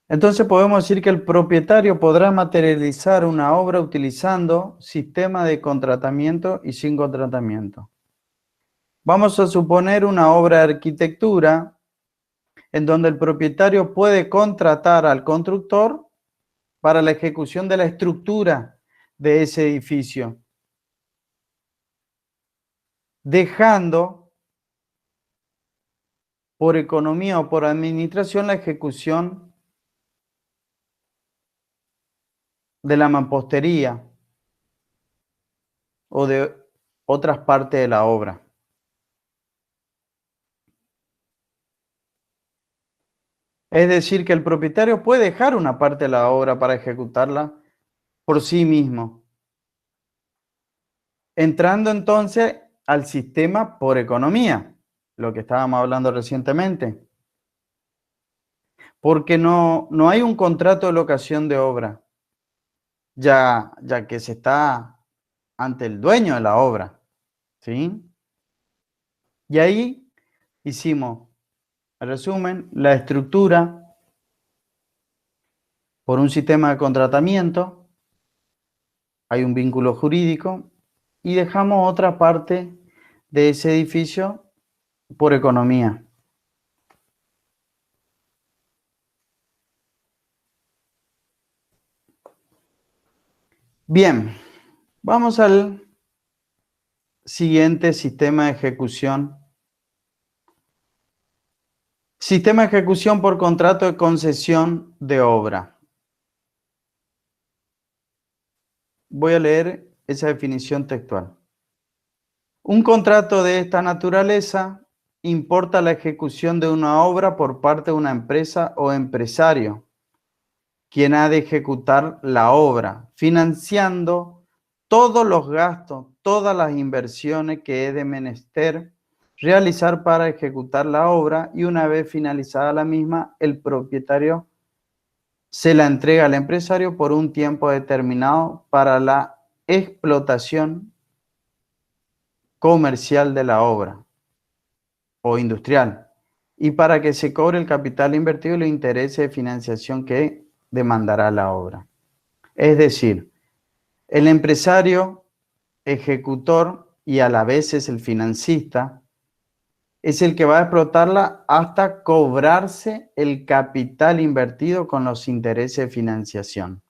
Entonces podemos decir que el propietario podrá materializar una obra utilizando sistema de contratamiento y sin contratamiento. Vamos a suponer una obra de arquitectura en donde el propietario puede contratar al constructor para la ejecución de la estructura de ese edificio, dejando por economía o por administración la ejecución de la mampostería o de otras partes de la obra. Es decir, que el propietario puede dejar una parte de la obra para ejecutarla por sí mismo, entrando entonces al sistema por economía, lo que estábamos hablando recientemente. Porque no hay un contrato de locación de obra, ya que se está ante el dueño de la obra, ¿sí? Y ahí hicimos, en resumen, la estructura por un sistema de contratamiento, hay un vínculo jurídico y dejamos otra parte de ese edificio por economía. Bien, vamos al siguiente sistema de ejecución. Sistema de ejecución por contrato de concesión de obra. Voy a leer esa definición textual. Un contrato de esta naturaleza importa la ejecución de una obra por parte de una empresa o empresario, quien ha de ejecutar la obra, financiando todos los gastos, todas las inversiones que es de menester realizar para ejecutar la obra, y una vez finalizada la misma, el propietario se la entrega al empresario por un tiempo determinado para la explotación comercial de la obra o industrial, y para que se cobre el capital invertido y los intereses de financiación que demandará la obra. Es decir, el empresario ejecutor, y a la vez es el financista, es el que va a explotarla hasta cobrarse el capital invertido con los intereses de financiación.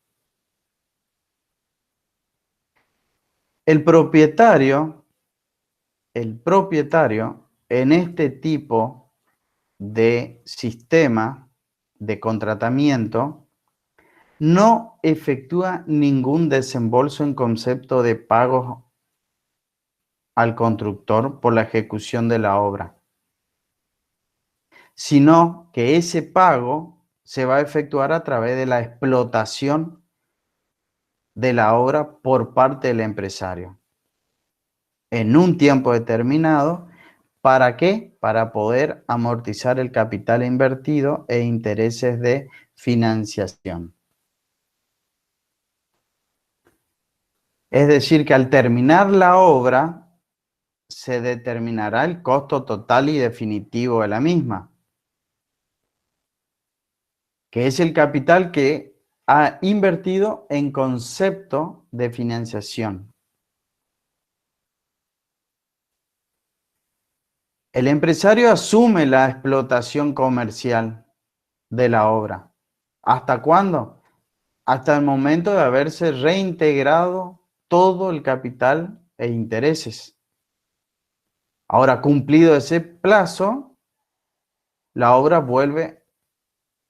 El propietario en este tipo de sistema de contratamiento no efectúa ningún desembolso en concepto de pagos al constructor por la ejecución de la obra, sino que ese pago se va a efectuar a través de la explotación de la obra por parte del empresario en un tiempo determinado. ¿Para qué? Para poder amortizar el capital invertido e intereses de financiación. Es decir, que al terminar la obra se determinará el costo total y definitivo de la misma, que es el capital que ha invertido en concepto de financiación. El empresario asume la explotación comercial de la obra. ¿Hasta cuándo? Hasta el momento de haberse reintegrado todo el capital e intereses. Ahora, cumplido ese plazo, la obra vuelve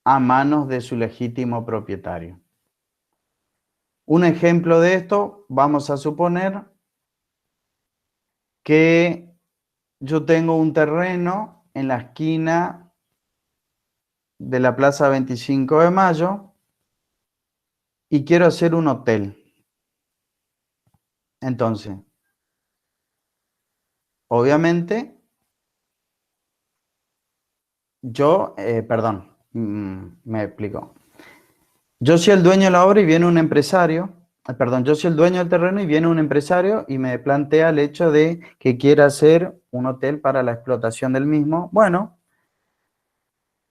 a manos de su legítimo propietario. Un ejemplo de esto, vamos a suponer que yo tengo un terreno en la esquina de la Plaza 25 de Mayo y quiero hacer un hotel. Entonces, obviamente, me explico. Yo soy el dueño de la obra y viene un empresario, yo soy el dueño del terreno y viene un empresario y me plantea el hecho de que quiera hacer un hotel para la explotación del mismo. Bueno,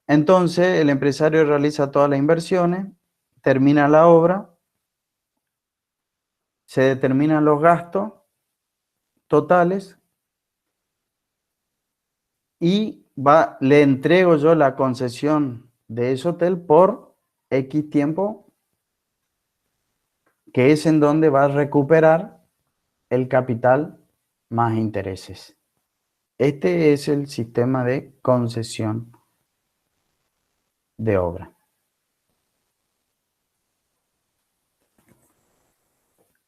entonces el empresario realiza todas las inversiones, termina la obra, se determinan los gastos totales y le entrego yo la concesión de ese hotel por X tiempo, que es en donde va a recuperar el capital más intereses. Este es el sistema de concesión de obra.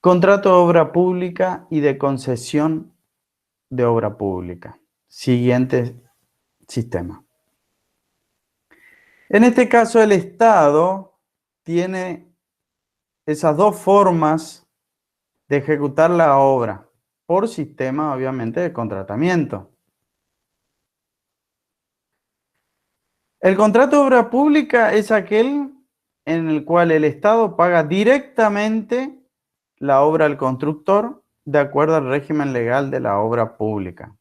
Contrato de obra pública y de concesión de obra pública. Siguiente sistema. En este caso, el Estado tiene esas dos formas de ejecutar la obra, por sistema, obviamente, de contratamiento. El contrato de obra pública es aquel en el cual el Estado paga directamente la obra al constructor de acuerdo al régimen legal de la obra pública,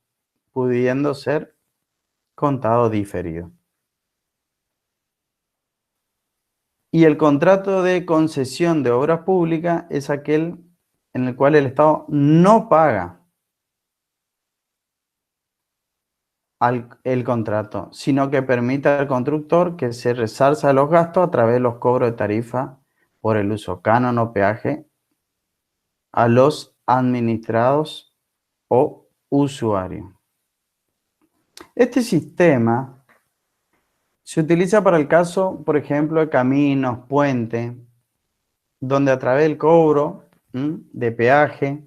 pudiendo ser contado diferido. Y el contrato de concesión de obra pública es aquel en el cual el Estado no paga el contrato, sino que permite al constructor que se resarza los gastos a través de los cobros de tarifa por el uso, canon o peaje, a los administrados o usuarios. Este sistema se utiliza para el caso, por ejemplo, de caminos, puentes, donde a través del cobro de peaje,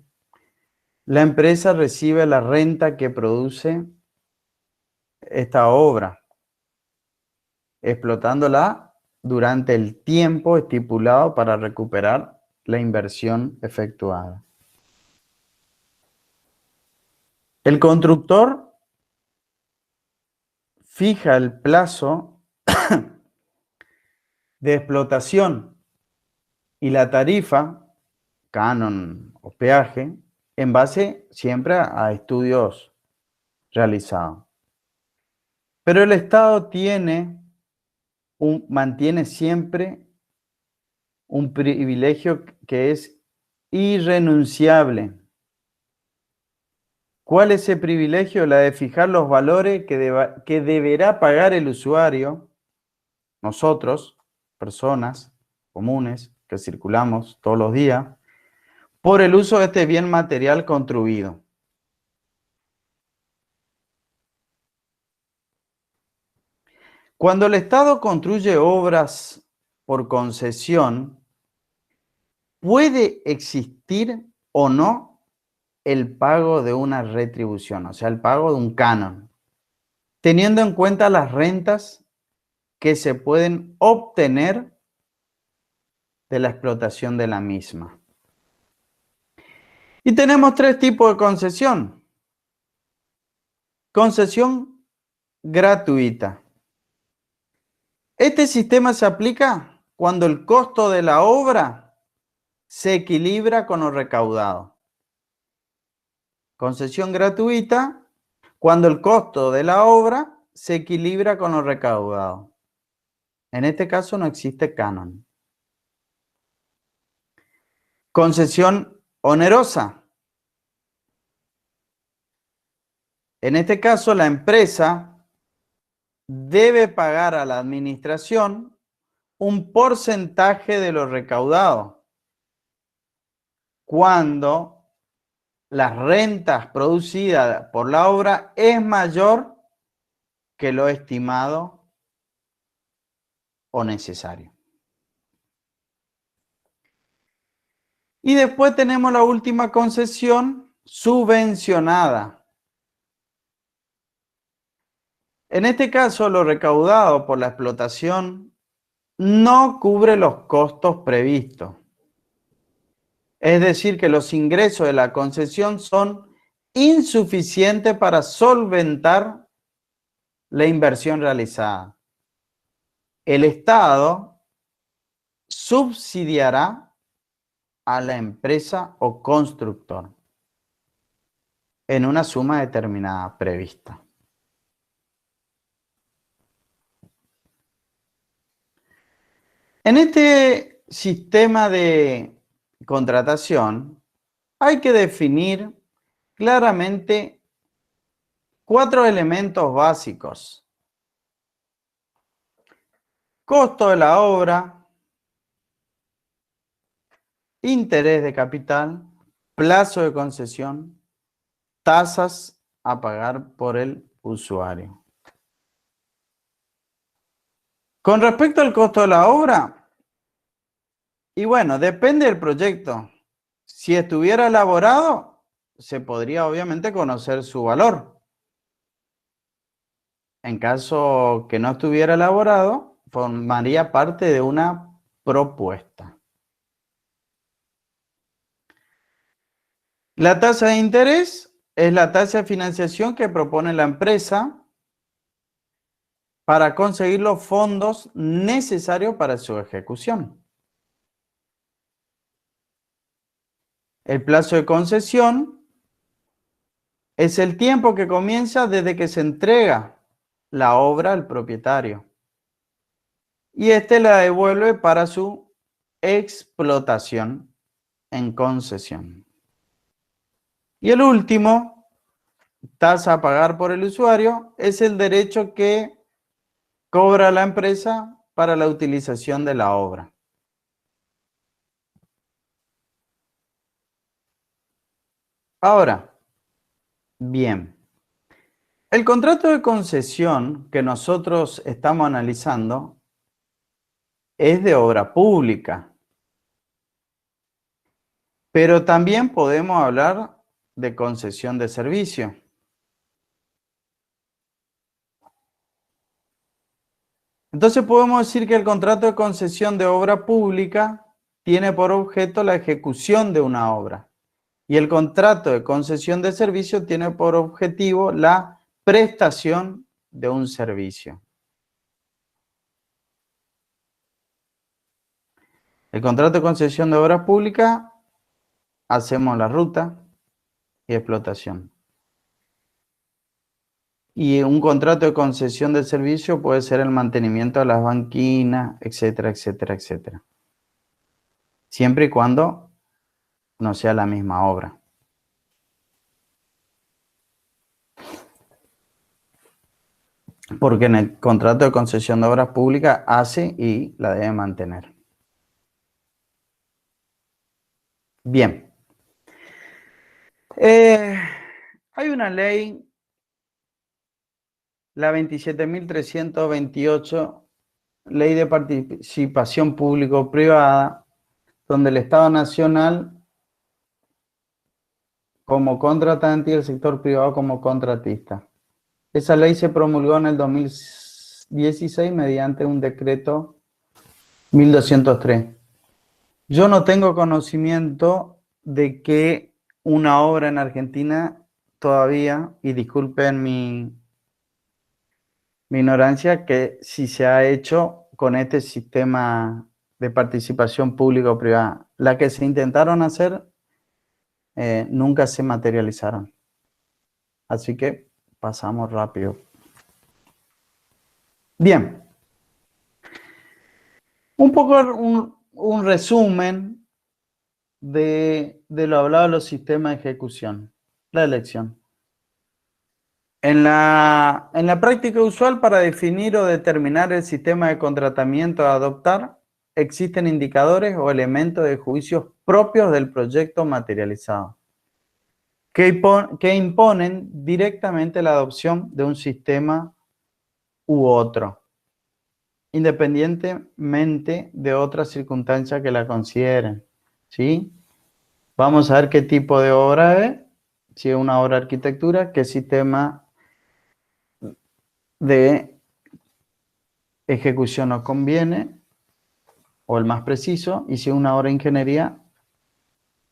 la empresa recibe la renta que produce esta obra, explotándola durante el tiempo estipulado para recuperar la inversión efectuada. El constructor fija el plazo de explotación y la tarifa, canon o peaje, en base siempre a estudios realizados. Pero el Estado mantiene siempre un privilegio que es irrenunciable. ¿Cuál es ese privilegio? La de fijar los valores que deberá pagar el usuario, nosotros, personas comunes que circulamos todos los días, por el uso de este bien material construido. Cuando el Estado construye obras por concesión, puede existir o no el pago de una retribución, o sea, el pago de un canon, teniendo en cuenta las rentas que se pueden obtener de la explotación de la misma. Y tenemos tres tipos de concesión. Concesión gratuita. Este sistema se aplica cuando el costo de la obra se equilibra con lo recaudado. Concesión gratuita cuando el costo de la obra se equilibra con lo recaudado. En este caso no existe canon. Concesión onerosa. En este caso la empresa debe pagar a la administración un porcentaje de lo recaudado cuando las rentas producidas por la obra es mayor que lo estimado o necesario. Y después tenemos la última concesión subvencionada. En este caso, lo recaudado por la explotación no cubre los costos previstos. Es decir, que los ingresos de la concesión son insuficientes para solventar la inversión realizada. El Estado subsidiará a la empresa o constructor en una suma determinada prevista. En este sistema de contratación hay que definir claramente 4 elementos básicos: costo de la obra, interés de capital, plazo de concesión, tasas a pagar por el usuario. Con respecto al costo de la obra, y bueno, depende del proyecto. Si estuviera elaborado, se podría obviamente conocer su valor. En caso que no estuviera elaborado, formaría parte de una propuesta. La tasa de interés es la tasa de financiación que propone la empresa para conseguir los fondos necesarios para su ejecución. El plazo de concesión es el tiempo que comienza desde que se entrega la obra al propietario y éste la devuelve para su explotación en concesión. Y el último, tasa a pagar por el usuario, es el derecho que cobra la empresa para la utilización de la obra. Ahora, bien, el contrato de concesión que nosotros estamos analizando es de obra pública, pero también podemos hablar de concesión de servicio. Entonces podemos decir que el contrato de concesión de obra pública tiene por objeto la ejecución de una obra. Y el contrato de concesión de servicio tiene por objetivo la prestación de un servicio. El contrato de concesión de obras públicas, hacemos la ruta y explotación. Y un contrato de concesión de servicio puede ser el mantenimiento de las banquinas, etcétera, etcétera, etcétera. Siempre y cuando no sea la misma obra. Porque en el contrato de concesión de obras públicas hace y la debe mantener. Bien. Hay una ley, la 27.328, Ley de Participación Público-Privada, donde el Estado Nacional como contratante y el sector privado como contratista. Esa ley se promulgó en el 2016 mediante un decreto 1203. Yo no tengo conocimiento de que una obra en Argentina todavía, y disculpen mi ignorancia, que si se ha hecho con este sistema de participación público-privada. La que se intentaron hacer nunca se materializaron. Así que pasamos rápido. Bien. Un poco un resumen de lo hablado de los sistemas de ejecución. La elección. En la práctica usual, para definir o determinar el sistema de contratamiento a adoptar, existen indicadores o elementos de juicios propios del proyecto materializado, que imponen directamente la adopción de un sistema u otro, independientemente de otras circunstancias que la consideren. ¿Sí? Vamos a ver qué tipo de obra es, si es una obra de arquitectura, qué sistema de ejecución nos conviene, o el más preciso, y si es una obra de ingeniería,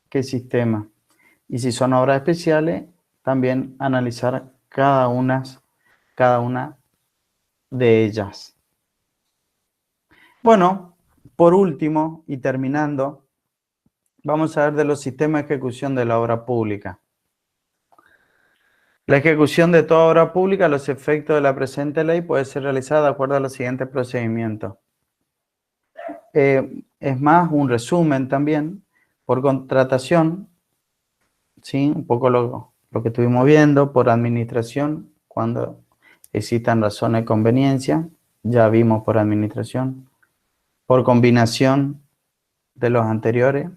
qué sistema. Y si son obras especiales, también analizar cada una de ellas. Bueno, por último, y terminando, vamos a ver de los sistemas de ejecución de la obra pública. La ejecución de toda obra pública a los efectos de la presente ley puede ser realizada de acuerdo a los siguientes procedimientos. Es más, un resumen también, por contratación, ¿sí? Un poco lo que estuvimos viendo, por administración, cuando existan razones de conveniencia, ya vimos por administración, por combinación de los anteriores,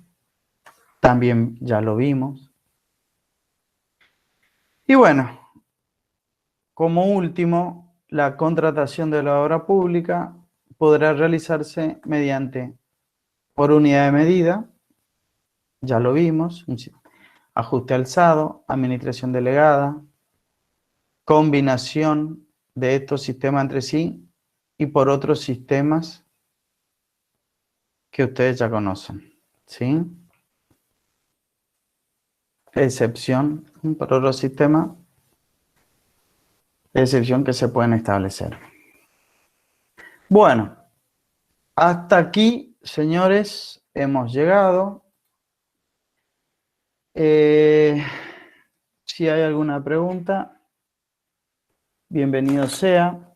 también ya lo vimos. Y bueno, como último, la contratación de la obra pública podrá realizarse mediante por unidad de medida, ya lo vimos, ajuste alzado, administración delegada, combinación de estos sistemas entre sí y por otros sistemas que ustedes ya conocen, ¿sí? Excepción por otros sistemas, excepción que se pueden establecer. Bueno, hasta aquí, señores, hemos llegado. Si hay alguna pregunta, bienvenido sea.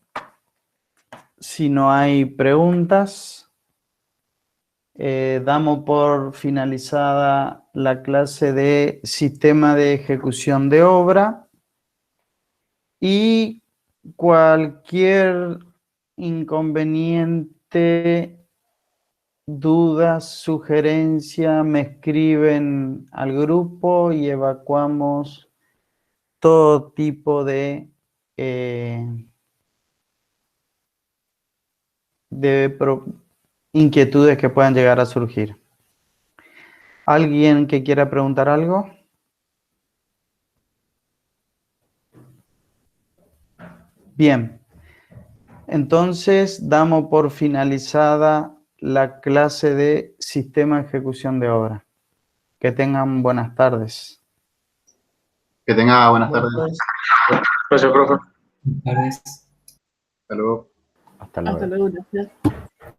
Si no hay preguntas, damos por finalizada la clase de sistema de ejecución de obra y cualquier inconveniente, dudas, sugerencia, me escriben al grupo y evacuamos todo tipo de inquietudes que puedan llegar a surgir. ¿Alguien que quiera preguntar algo? Bien. entonces damos por finalizada la clase de sistema de ejecución de obra. Que tengan buenas tardes. Que tenga buenas tardes. Gracias, profe. Buenas tardes. Hasta luego. Hasta luego. Hasta luego, gracias.